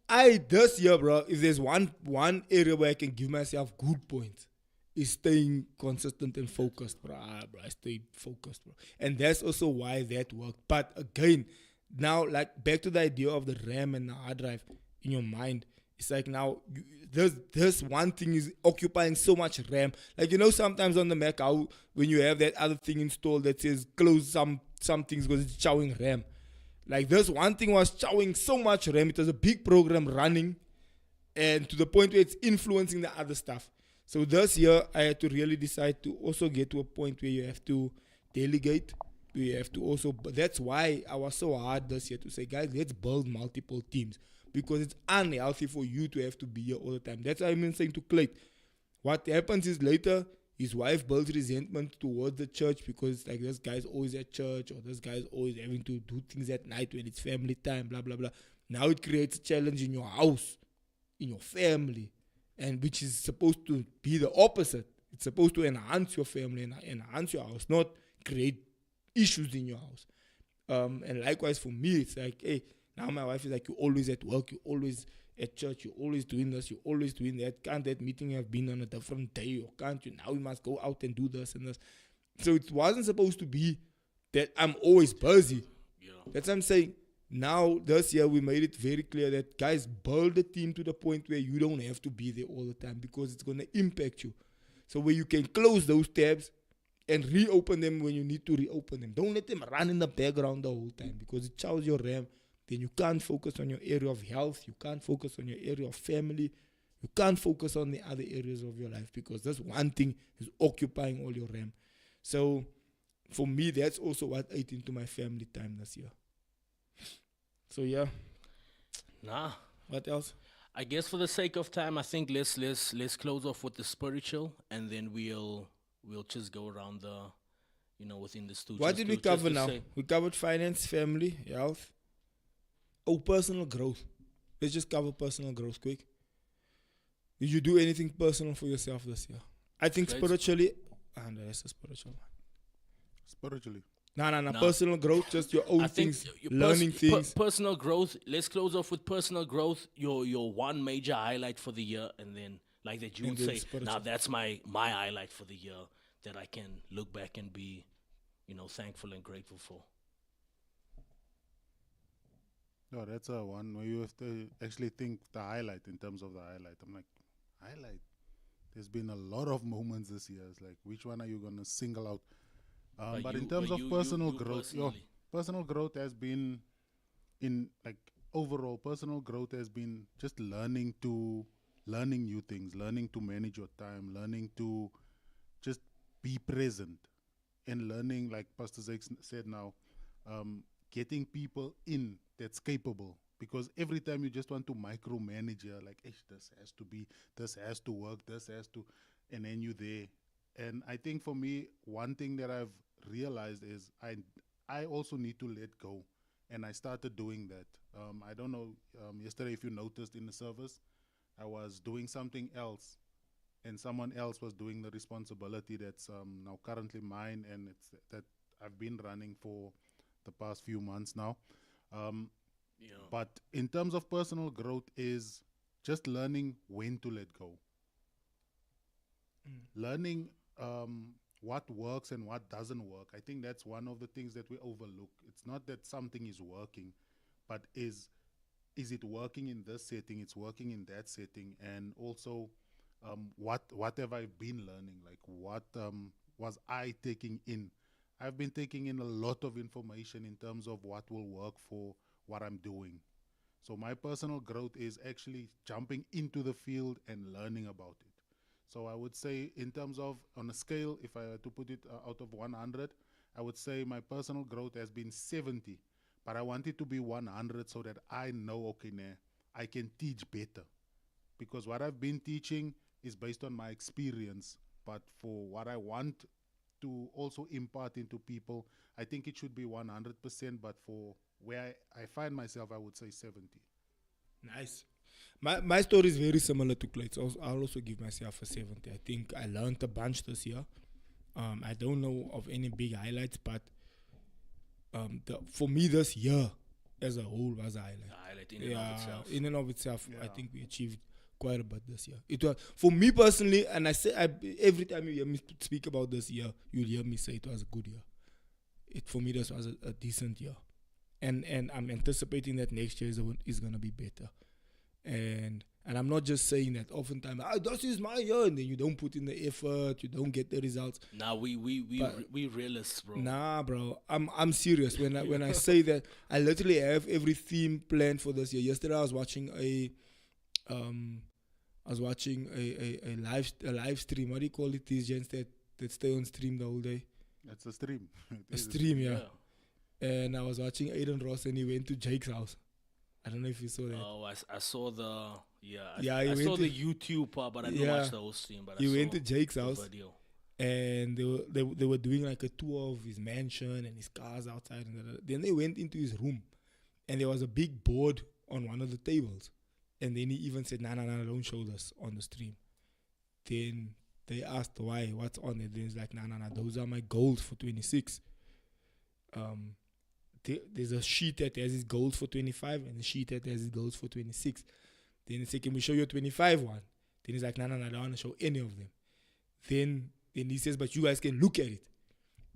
I this year, bro, if there's one area where I can give myself good points, is staying consistent and focused, bro. I stayed focused, bro. And that's also why that worked. But again, now, like, back to the idea of the RAM and the hard drive in your mind. It's like now, this one thing is occupying so much RAM. Like, sometimes on the Mac, when you have that other thing installed that says close some things because it's chowing RAM. Like, this one thing was chowing so much RAM. It was a big program running, and to the point where it's influencing the other stuff. So this year, I had to really decide to also get to a point where you have to delegate. You have to also, but that's why I was so hard this year to say, guys, let's build multiple teams. Because it's unhealthy for you to have to be here all the time. That's what I've been saying to Clayton. What happens is later, his wife builds resentment towards the church because it's like this guy's always at church or this guy's always having to do things at night when it's family time, blah, blah, blah. Now it creates a challenge in your house, in your family, and which is supposed to be the opposite. It's supposed to enhance your family and enhance your house, not create issues in your house. And likewise for me, it's like, hey, now my wife is like, you're always at work, you're always at church, you're always doing this, you're always doing that. Can't that meeting have been on a different day? Or can't you? Now we must go out and do this and this. So it wasn't supposed to be that I'm always busy. Yeah. That's what I'm saying. Now, this year, we made it very clear that, guys, build the team to the point where you don't have to be there all the time because it's going to impact you. So where you can close those tabs and reopen them when you need to reopen them. Don't let them run in the background the whole time because it chows your RAM. Then you can't focus on your area of health. You can't focus on your area of family. You can't focus on the other areas of your life because this one thing is occupying all your RAM. So for me, that's also what ate into my family time this year. So yeah. Nah. What else? I guess for the sake of time, I think let's close off with the spiritual, and then we'll just go around the, within the studio. What did we cover now? We covered finance, family, health. Oh, personal growth. Let's just cover personal growth quick. Did you do anything personal for yourself this year? I think spiritually, that's a spiritual one. Spiritually. No. Personal growth, just your own things, learning things. Personal growth. Let's close off with personal growth. Your one major highlight for the year, and then like that you would say, now that's my highlight for the year that I can look back and be, thankful and grateful for. No, that's a one where you have to actually think the highlight in terms of the highlight. I'm like, highlight? There's been a lot of moments this year. It's like, which one are you going to single out? But in terms of personal growth, personal growth has been overall personal growth has been just learning new things, learning to manage your time, learning to just be present, and learning, like Pastor Zakes said now, getting people in that's capable. Because every time you just want to micromanage, like, this has to be, this has to work, this has to, and then you're there. And I think for me, one thing that I've realized is I also need to let go. And I started doing that. I don't know, yesterday if you noticed in the service, I was doing something else, and someone else was doing the responsibility that's now currently mine, and it's that I've been running for the past few months now. Yeah. But in terms of personal growth, is just learning when to let go. Learning what works and what doesn't work. I think that's one of the things that we overlook. It's not that something is working, but is it working in this setting? It's working in that setting, and also what have I been learning? Like what was I taking in? I've been taking in a lot of information in terms of what will work for what I'm doing. So my personal growth is actually jumping into the field and learning about it. So I would say, in terms of on a scale, if I had to put it out of 100, I would say my personal growth has been 70, but I want it to be 100 so that I know, okay, nah, I can teach better. Because what I've been teaching is based on my experience, but for what I want to also impart into people, I think it should be 100%, but for where I find myself, I would say 70. Nice. My story is very similar to Clayton. I'll also give myself a 70. I think I learned a bunch this year. I don't know of any big highlights, but for me this year as a whole was a highlight. A highlight in and of itself. In and of itself, I Yeah. think we achieved quite a bit this year. It was for me personally, and every time you hear me speak about this year, you'll hear me say it was a good year. For me, this was a decent year, and I'm anticipating that next year is gonna be better. And I'm not just saying that. Oftentimes, this is my year, and then you don't put in the effort, you don't get the results. Now we realists, bro. Nah, bro, I'm serious when I say that. I literally have every theme planned for this year. Yesterday, I was watching a live stream. What do you call it? These gents that stay on stream the whole day. That's a stream. It A is stream, yeah. And I was watching Aiden Ross, and he went to Jake's house. I don't know if you saw that. Oh, I saw the Yeah, I he saw went the to- YouTube part, but I didn't Yeah. watch the whole stream. But He I went saw to Jake's the house, video. and they were doing like a tour of his mansion and his cars outside. And then they went into his room, and there was a big board on one of the tables. And then he even said, "Nah, don't show this on the stream." Then they asked why, what's on it. Then he's like, "Nah, those are my goals for 26." There's a sheet that has his goals for 25 and a sheet that has his goals for 26. Then he said, "Can we show you a 25 one?" Then he's like, "Nah, I don't want to show any of them." Then he says, "But you guys can look at it."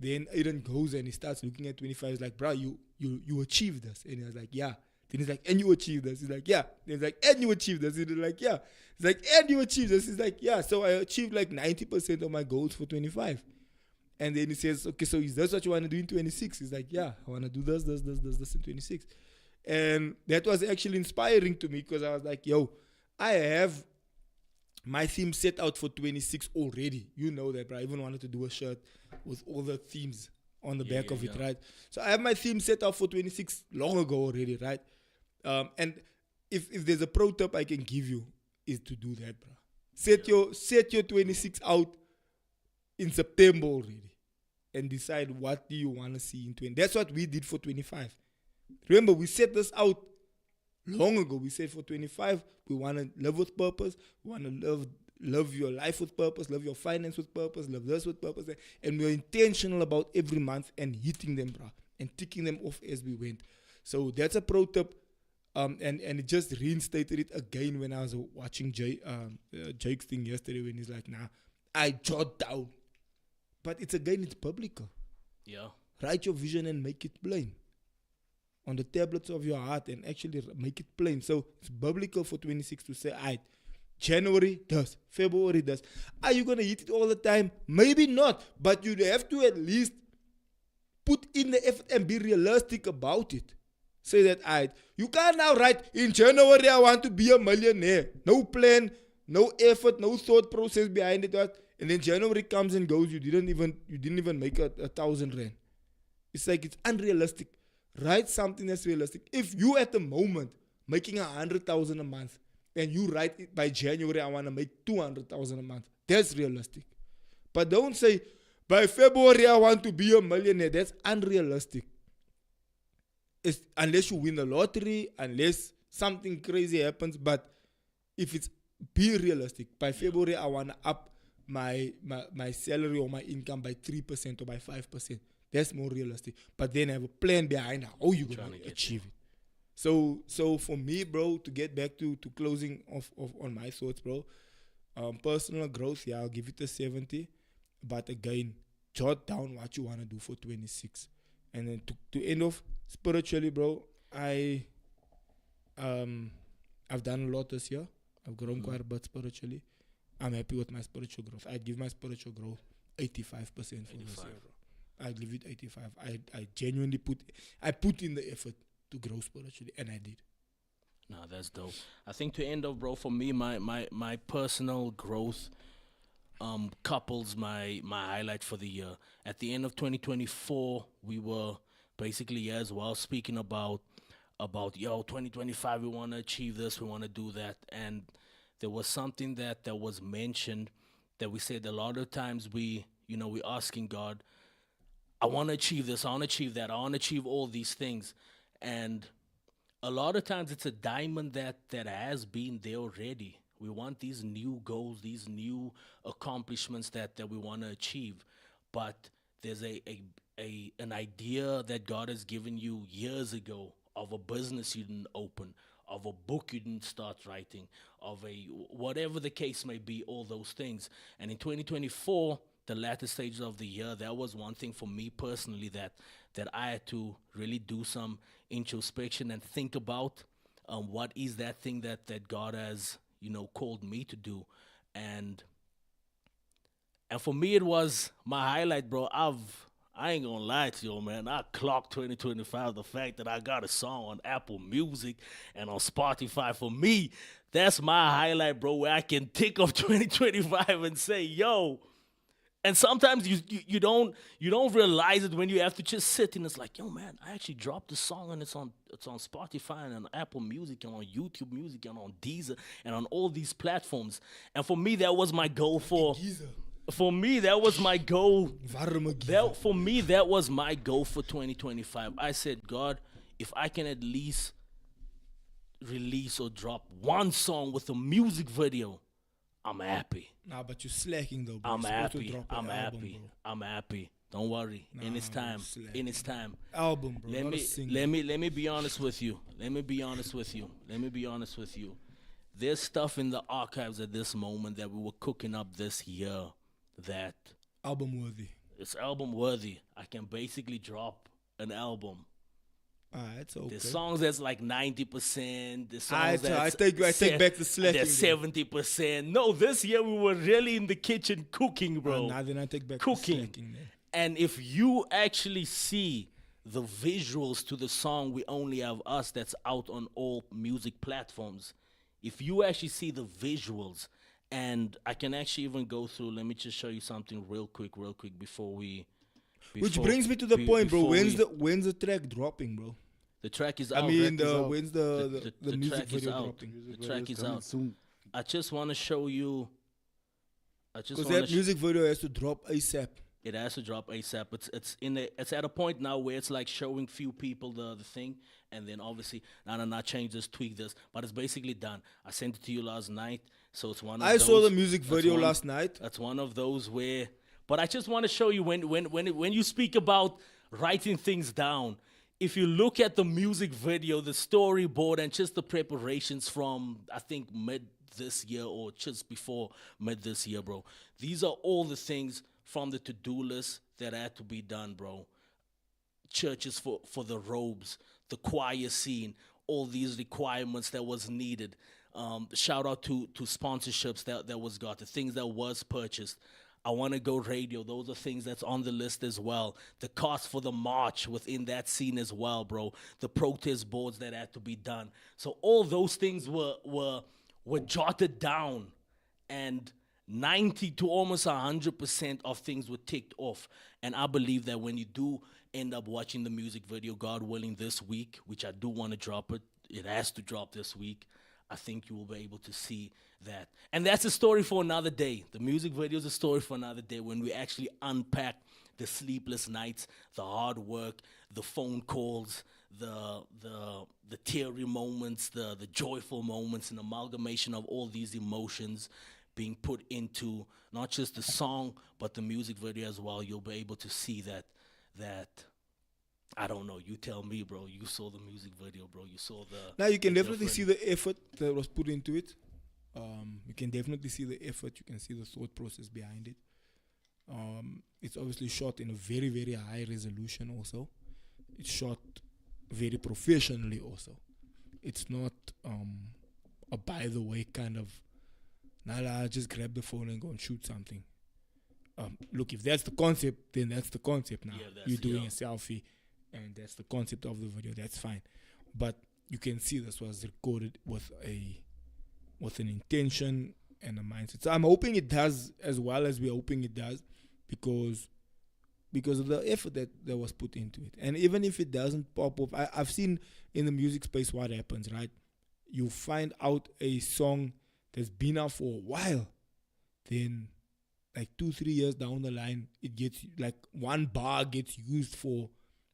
Then Aiden goes and he starts looking at 25. He's like, "Bro, you achieved this." And he was like, "Yeah." Then he's like, "And you achieved this?" He's like, "Yeah." Then he's like, "And you achieved this?" He's like, "Yeah." He's like, "And you achieved this?" He's like, "Yeah." So I achieved like 90% of my goals for 25. And then he says, "Okay, so is this what you want to do in 26? He's like, "Yeah, I want to do this in 26. And that was actually inspiring to me because I was like, yo, I have my theme set out for 26 already. You know that, bro. I even wanted to do a shirt with all the themes on the back of it, right? So I have my theme set out for 26 long ago already, right? And if there's a pro tip I can give you is to do that, bro. Set your 26 out in September already and decide what do you want to see in 20. That's what we did for 25. Remember, we set this out long ago. We said for 25, we want to live with purpose. We want to live your life with purpose, live your finance with purpose, live this with purpose. And we're intentional about every month and hitting them, bro, and ticking them off as we went. So that's a pro tip. And it just reinstated it again when I was watching Jake's thing yesterday when he's like, "Nah, I jot down." But it's biblical. Yeah. Write your vision and make it plain on the tablets of your heart and actually make it plain. So it's biblical for 26 to say, all right, January does, February does. Are you going to hit it all the time? Maybe not, but you have to at least put in the effort and be realistic about it. Say that, all right, you can't now write, in January I want to be a millionaire. No plan, no effort, no thought process behind it. And then January comes and goes, you didn't even make 1,000 rand. It's like it's unrealistic. Write something that's realistic. If you at the moment making 100,000 a month and you write it by January, I want to make 200,000 a month. That's realistic. But don't say by February I want to be a millionaire. That's unrealistic. Unless you win the lottery, unless something crazy happens. But if it's be realistic, by February I want to up my salary or my income by 3% or by 5%. That's more realistic. But then have a plan behind how you're going to achieve it. So for me, bro, to get back to closing off on my thoughts, bro. Personal growth, yeah, I'll give it a 70. But again, jot down what you want to do for 26. And then to end off spiritually, bro, I've done a lot this year. I've grown quite a bit spiritually. I'm happy with my spiritual growth. I'd give my spiritual growth 85% for this year, bro. I'd give it 85. I genuinely put in the effort to grow spiritually, and I did. No, that's dope. I think to end off, bro, for me, my personal growth couples my highlight for the year. At the end of 2024, we were basically as well speaking about 2025, we want to achieve this, we want to do that. And there was something that was mentioned that we said a lot of times we're asking God, I want to achieve this, I want to achieve that, I want to achieve all these things. And a lot of times it's a diamond that has been there already. We want these new goals, these new accomplishments that we want to achieve. But there's an idea that God has given you years ago of a business you didn't open, of a book you didn't start writing, of a whatever the case may be, all those things. And in 2024, the latter stages of the year, that was one thing for me personally that I had to really do some introspection and think about what is that thing that God has, called me to do. And for me, it was my highlight, bro. I ain't gonna lie to you, man. I clocked 2025, the fact that I got a song on Apple Music and on Spotify. For me, that's my highlight, bro, where I can tick off 2025 and say, yo. And sometimes you don't realize it when you have to just sit and it's like, yo, man, I actually dropped the song and it's on Spotify and on Apple Music and on YouTube Music and on Deezer and on all these platforms. And for me, that was my goal for 2025. I said, God, if I can at least release or drop one song with a music video, I'm happy. Nah, but you're slacking though, bro. I'm You're supposed to happy. drop an I'm album, happy. bro. I'm happy. Don't worry. In its time. slack. In its time. Album, bro. Let not a me single. let me be honest with you. There's stuff in the archives at this moment that we were cooking up this year that Album worthy. it's album worthy. I can basically drop an album. It's okay. There's songs that's like 90%. There's I songs that's take back the slacking. There's bro. 70%. No, this year we were really in the kitchen cooking, bro. Nah, then I take back Cooking. the slacking, man. And if you actually see the visuals to the song We Only Have Us that's out on all music platforms, if you actually see the visuals, and I can actually even go through, let me just show you something real quick before we... Which brings me to the point, bro. before When's the track dropping, bro? The track is I out. mean, is out. when's the music track is video out. dropping? The track is out. Soon. I just want to show you... Because that music video has to drop ASAP. It has to drop ASAP. It's at a point now where it's like showing few people the thing, and then obviously change this, tweak this, but it's basically done. I sent it to you last night, so it's one of I those. saw the music that's video one- last night. That's one of those where, but I just want to show you when you speak about writing things down. If you look at the music video, the storyboard, and just the preparations from I think mid this year or just before mid this year, bro. These are all the things from the to-do list that had to be done, bro. Churches for the robes, the choir scene, all these requirements that was needed. Shout out to sponsorships that was got, the things that was purchased. I Want to Go Radio, those are things that's on the list as well. The cost for the march within that scene as well, bro. The protest boards that had to be done. So all those things were jotted down, and 90 to almost 100% of things were ticked off. And I believe that when you do end up watching the music video, God willing, this week, which I do want to drop it has to drop this week, I think you will be able to see that. And that's a story for another day. The music video is a story for another day when we actually unpack the sleepless nights, the hard work, the phone calls, the teary moments, the joyful moments, an amalgamation of all these emotions being put into not just the song, but the music video as well. You'll be able to see that I don't know. You tell me, bro. You saw the music video, bro. You saw the. Now you can the definitely see different- the effort that was put into it. You can definitely see the effort. You can see the thought process behind it. It's obviously shot in a very, very high resolution. Also, it's shot very professionally. Also, it's not a by the way kind of. Nah, just grab the phone and go and shoot something. Look, if that's the concept, then that's the concept now. Yeah, that's- You're doing yeah. a selfie, and that's the concept of the video. That's fine. But you can see this was recorded with an intention and a mindset. So I'm hoping it does as well as we're hoping it does, because of the effort that was put into it. And even if it doesn't pop up, I've seen in the music space what happens, right? You find out a song that's been out for a while, then like 2-3 years down the line, it gets like one bar gets used for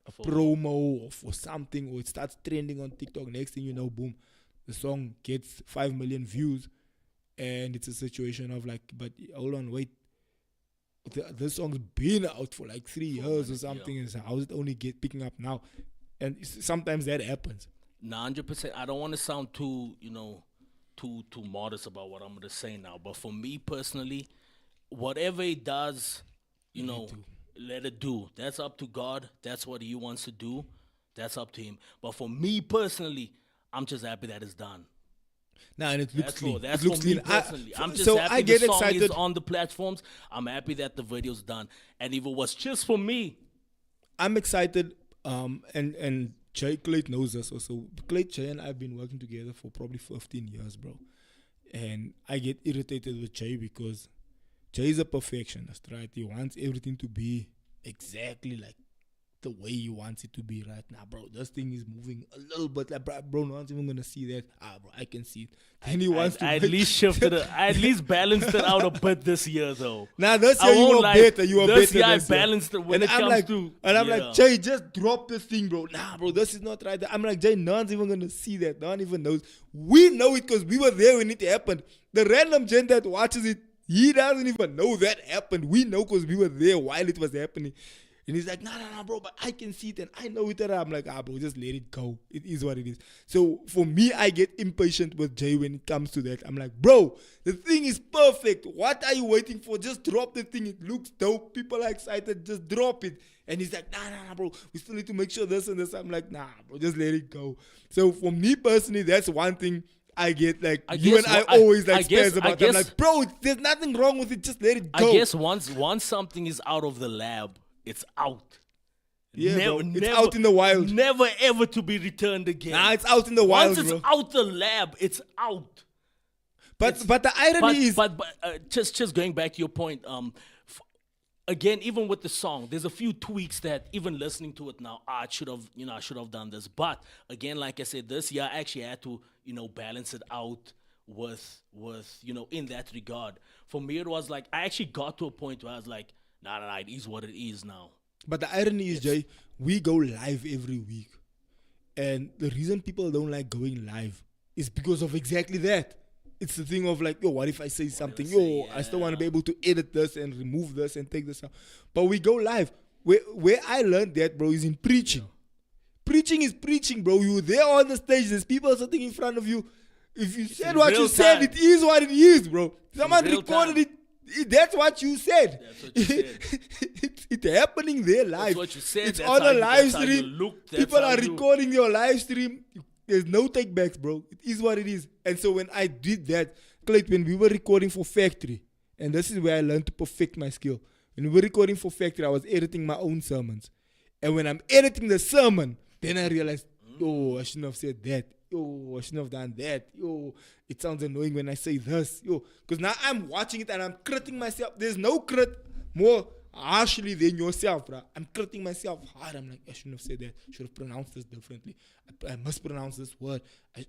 a promo or for something, or it starts trending on TikTok. Next thing you know, boom, the song gets 5 million views, and it's a situation of like, but hold on, wait, this song's been out for like 3 years or something, and so how's it only picking up now? And sometimes that happens. 100%. I don't want to sound too, too modest about what I'm gonna say now, but for me personally, whatever it does, let it do. That's up to God. That's what He wants to do. That's up to Him. But for me personally, I'm just happy that it's done. Nah, and it looks clean. That's it looks for me clean. personally. I'm just so happy I get the song excited. is on the platforms. I'm happy that the video's done. And if it was just for me, I'm excited. And Jay Clayton knows us also. Jay and I have been working together for probably 15 years, bro. And I get irritated with Jay because Jay is a perfectionist, right? He wants everything to be exactly like the way he wants it to be right now, bro. This thing is moving a little bit, like, bro, no one's even gonna see that. Bro, I can see it. And he wants to I at make- least shifted it. I at least balanced it out a bit this year, though. Nah, this I year you won't were lie. better. You were This better. year I this year. balanced it when and it I'm comes like, to- and I'm yeah. like, Jay, just drop this thing, bro. Nah, bro, this is not right. I'm like, Jay, no one's even gonna see that. No one even knows. We know it because we were there when it happened. The random gent that watches it, he doesn't even know that happened. We know because we were there while it was happening. And he's like, nah, bro, but I can see it and I know it. And I'm like, bro, just let it go. It is what it is. So for me, I get impatient with Jay when it comes to that. I'm like, bro, the thing is perfect. What are you waiting for? Just drop the thing. It looks dope. People are excited. Just drop it. And he's like, nah, bro, we still need to make sure this and this. I'm like, nah, bro, just let it go. So for me personally, that's one thing I get. Like, you and I always like spares about. I'm like, bro, there's nothing wrong with it. Just let it go. I guess once something is out of the lab, it's out. Yeah, bro. It's out in the wild. Never ever to be returned again. Nah, it's out in the wild, Once it's bro. out the lab, it's out. But the irony is, But just going back to your point, again, even with the song, there's a few tweaks that even listening to it now, I should have done this. But again, like I said, this year I actually had to, balance it out with in that regard. For me, it was like I actually got to a point where I was like, nah, it is what it is now. but the irony is, Jay, we go live every week. And the reason people don't like going live is because of exactly that. It's the thing of like, yo, what if I say something? I still want to be able to edit this and remove this and take this out. But we go live. Where I learned that, bro, is in preaching. Preaching is preaching, bro. You were there on the stage. There's people sitting in front of you. If you said what you said, it is what it is, bro. Someone recorded it. That's what you said. That's what you said. It's happening there live. That's what you said. It's That's on how a you- live that's how you stream. look. That's People how are you- recording your live stream. There's no take backs, bro. It is what it is. And so when I did that, Clayton, when we were recording for Factory, and this is where I learned to perfect my skill. When we were recording for Factory, I was editing my own sermons. And when I'm editing the sermon, then I realized, I shouldn't have said that. I shouldn't have done that. It sounds annoying when I say this. Because now I'm watching it and I'm critting myself. There's no crit more harshly than yourself, bro. I'm critting myself hard. I'm like, I shouldn't have said that. Should have pronounced this differently. I mispronounced this word.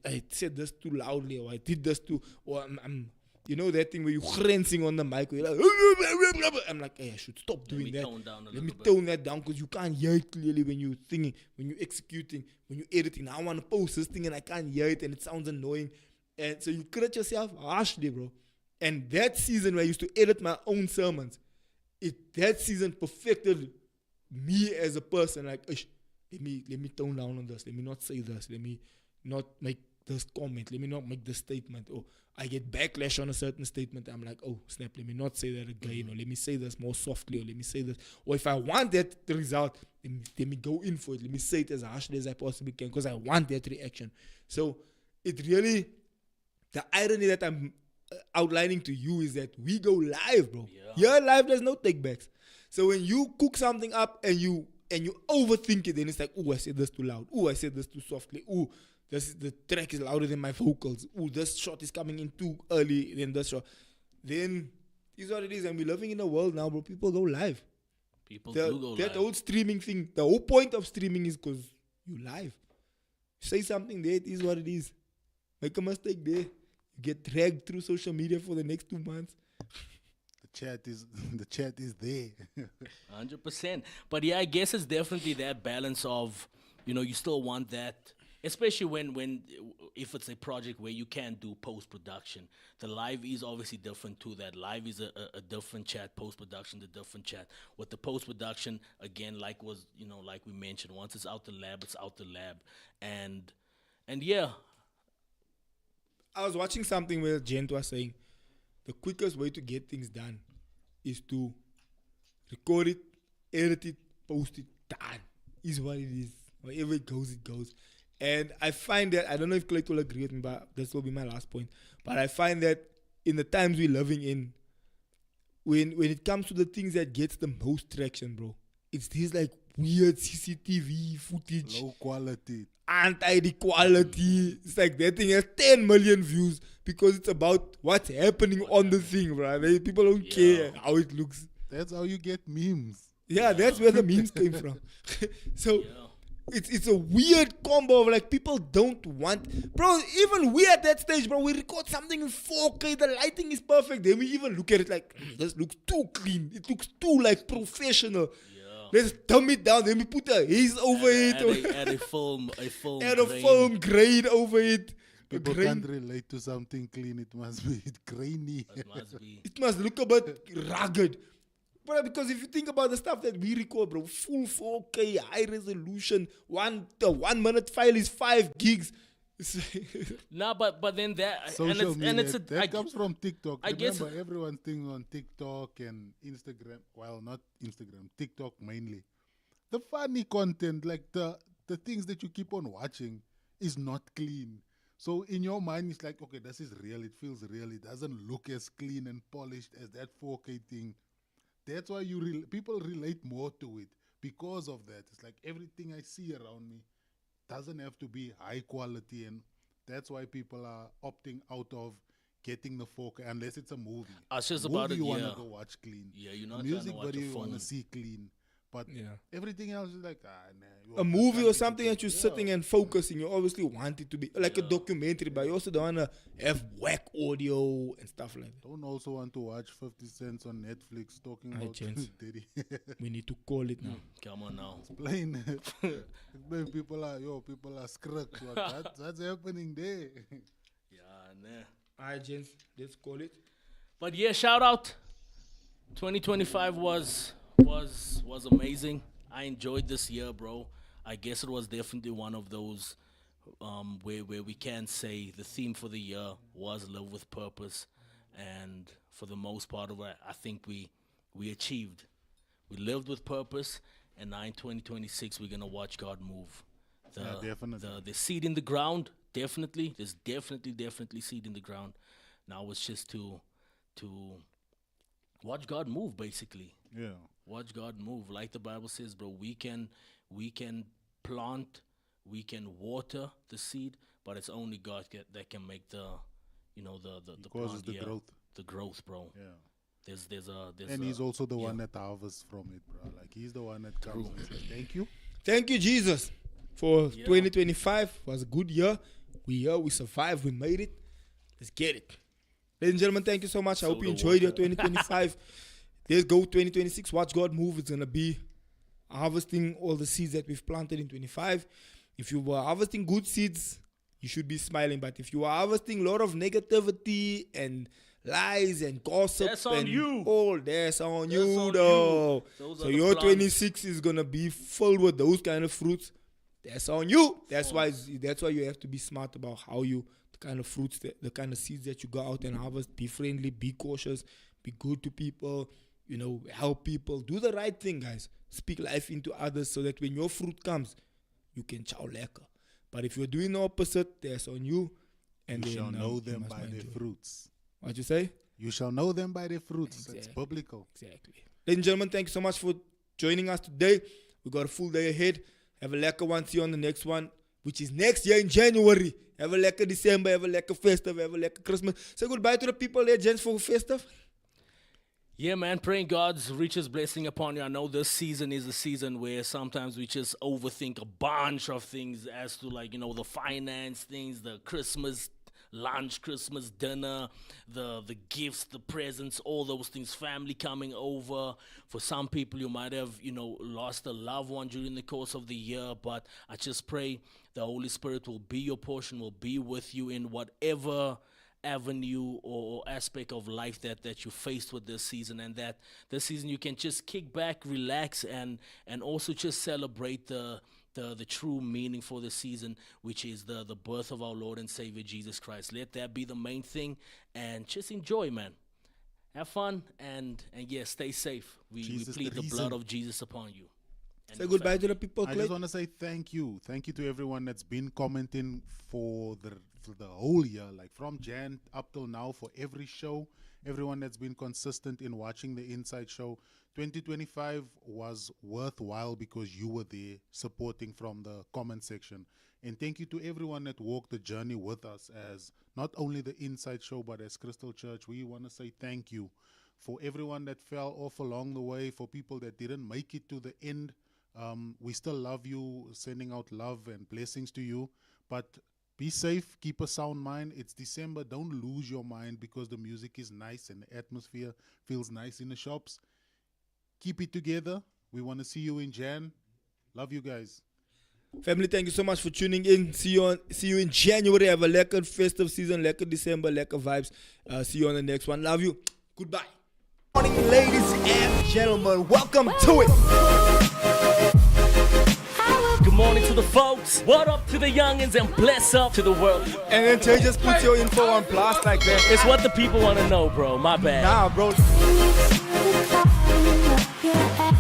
I said this too loudly, or I did this too, or I'm you know that thing where you're grensing on the mic, where you're like, I'm like, hey, I should stop doing that. Let me tone that down, because you can't hear it clearly when you're thinking, when you're executing, when you're editing. Now I want to post this thing and I can't hear it and it sounds annoying. And so you crit yourself harshly, bro. And that season where I used to edit my own sermons, that season perfected me as a person. Like, let me tone down on this. Let me not say this. Let me not make this comment. Let me not make this statement. Or I get backlash on a certain statement. I'm like, oh snap, let me not say that again. Or let me say this more softly. Or let me say this. Or if I want that result, let me go in for it. Let me say it as harshly as I possibly can because I want that reaction. So it really, the irony that I'm outlining to you is that we go live, bro. Here live, there's no take backs. So when you cook something up and you overthink it, then it's like, oh, I said this too loud. Oh, I said this too softly. Oh, the track is louder than my vocals. Oh, this shot is coming in too early than this shot. Then it's what it is. And we're living in a world now, bro. People go live. People do go that live. whole streaming thing, the whole point of streaming is because you live. Say something there, it is what it is. Make a mistake there. You get dragged through social media for the next 2 months. The chat is there. 100%. But yeah, I guess it's definitely that balance of, you still want that, especially when if it's a project where you can't do post-production. The live is obviously different to that. Live is a different chat, post-production, the different chat. With the post-production, again, like we mentioned, once it's out the lab, it's out the lab. And yeah. I was watching something where Gent was saying the quickest way to get things done is to record it, edit it, post it, done. Is what it is. Wherever it goes, it goes. And I find that, I don't know if Clayton will agree with me, but this will be my last point. But I find that in the times we're living in, when it comes to the things that gets the most traction, bro, it's these like weird CCTV footage. Low quality. Anti-quality. It's like that thing has 10 million views because it's about what's happening on the thing, bro. People don't care how it looks. That's how you get memes. Yeah, that's where the memes came from. So it's a weird combo of like people don't want, bro. Even we at that stage, bro, we record something in 4K, the lighting is perfect. Then we even look at it like this looks too clean. It looks too like professional. Let's dumb it down. Then we put a haze over it. Add a film grain over it. People can't relate to something clean. It must be grainy. It must be. It must look a bit rugged. But because if you think about the stuff that we record, bro, full 4K, high resolution, the 1 minute file is 5 gigs. Nah, but then that Social media, that comes from TikTok. I guess everyone's thing on TikTok and Instagram. Well, not Instagram, TikTok mainly. The funny content, like the things that you keep on watching, is not clean. So in your mind, it's like, okay, this is real. It feels real. It doesn't look as clean and polished as that 4K thing. That's why people relate more to it because of that. It's like everything I see around me doesn't have to be high quality, and that's why people are opting out of getting the 4K unless it's a movie. It's just movie about it, you want to go watch clean. Yeah, you're not music trying to watch video a you want to phone. see clean. But everything else is like, a movie or something that you're sitting and focusing, you obviously want it to be like a documentary, but you also don't want to have whack audio and stuff like that. Don't also want to watch 50 Cents on Netflix talking about Diddy. We need to call it now. Come on now. Explain. Explain. People are screwed. That's happening there. Yeah, nah. Alright, gents, let's call it. But yeah, shout out. 2025 was amazing. I enjoyed this year, bro. I guess it was definitely one of those where we can say the theme for the year was live with purpose, and for the most part of it, I think we achieved. We lived with purpose, and now in 2026 we're gonna watch God move. Definitely. The seed in the ground, definitely. There's definitely seed in the ground. Now it's just to watch God move, basically. Yeah. Watch God move. Like the Bible says, bro, we can plant, we can water the seed, but it's only God that can make the causes plant, the growth. The growth, bro. Yeah. There's he's also the one that harvests from it, bro. Like he's the one that comes and says, thank you. Thank you, Jesus, for 2025. It was a good year. We survived, we made it. Let's get it. Ladies and gentlemen, thank you so much. I hope you enjoyed your 2025. Let's go 2026. Watch God move. It's going to be harvesting all the seeds that we've planted in 25. If you were harvesting good seeds, you should be smiling. But if you are harvesting a lot of negativity and lies and gossip, that's on you. That's on you, though. So your 26 is going to be filled with those kind of fruits. that's on you. That's why you have to be smart about how you, the kind of fruits, the kind of seeds that you go out and harvest. Be friendly, be cautious, be good to people, help people. Do the right thing, guys. Speak life into others so that when your fruit comes, you can chow lekker. But if you're doing the opposite, that's on you. And You then, shall know you them must by mind their you. fruits. What'd you say? You shall know them by their fruits. It's Exactly. biblical. Exactly. Ladies and gentlemen, thank you so much for joining us today. We got a full day ahead. Have a lekker one. See you on the next one, which is next year in January. Have a lekker December. Have a lekker festive. Have a lekker Christmas. Say goodbye to the people there, gents, for festive. Yeah, man, praying God's richest blessing upon you. I know this season is a season where sometimes we just overthink a bunch of things as to the finance things, the Christmas lunch, Christmas dinner, the gifts, the presents, all those things, family coming over. For some people, you might have, lost a loved one during the course of the year, but I just pray the Holy Spirit will be your portion, will be with you in whatever avenue or aspect of life that you faced with this season, and that this season you can just kick back, relax, and also just celebrate the true meaning for the season, which is the birth of our Lord and Savior Jesus Christ. Let that be the main thing, and just enjoy, man. Have fun, and yeah, stay safe. We Jesus plead the the blood reason. of Jesus upon you. And Say your goodbye family. to the people, I just Clayton. want to say thank you. Thank you to everyone that's been commenting for the whole year, like from Jan up till now, for every show. Everyone that's been consistent in watching the Inside Show. 2025 was worthwhile because you were there supporting from the comment section. And thank you to everyone that walked the journey with us as not only the Inside Show, but as Crystal Church. We want to say thank you for everyone that fell off along the way, for people that didn't make it to the end. We still love you, sending out love and blessings to you. But be safe, keep a sound mind. It's December. Don't lose your mind because the music is nice and the atmosphere feels nice in the shops. Keep it together. We want to see you in Jan. Love you guys. Family, thank you so much for tuning in. See you in January. Have a lekker festive season, lekker December, lekker vibes. See you on the next one. Love you. Goodbye. Morning, ladies and gentlemen. Welcome to it. Good morning to the folks. What up to the youngins, and bless up to the world. And then Jay just put your info on blast like that. It's what the people want to know, bro. My bad. Nah, bro. Yeah.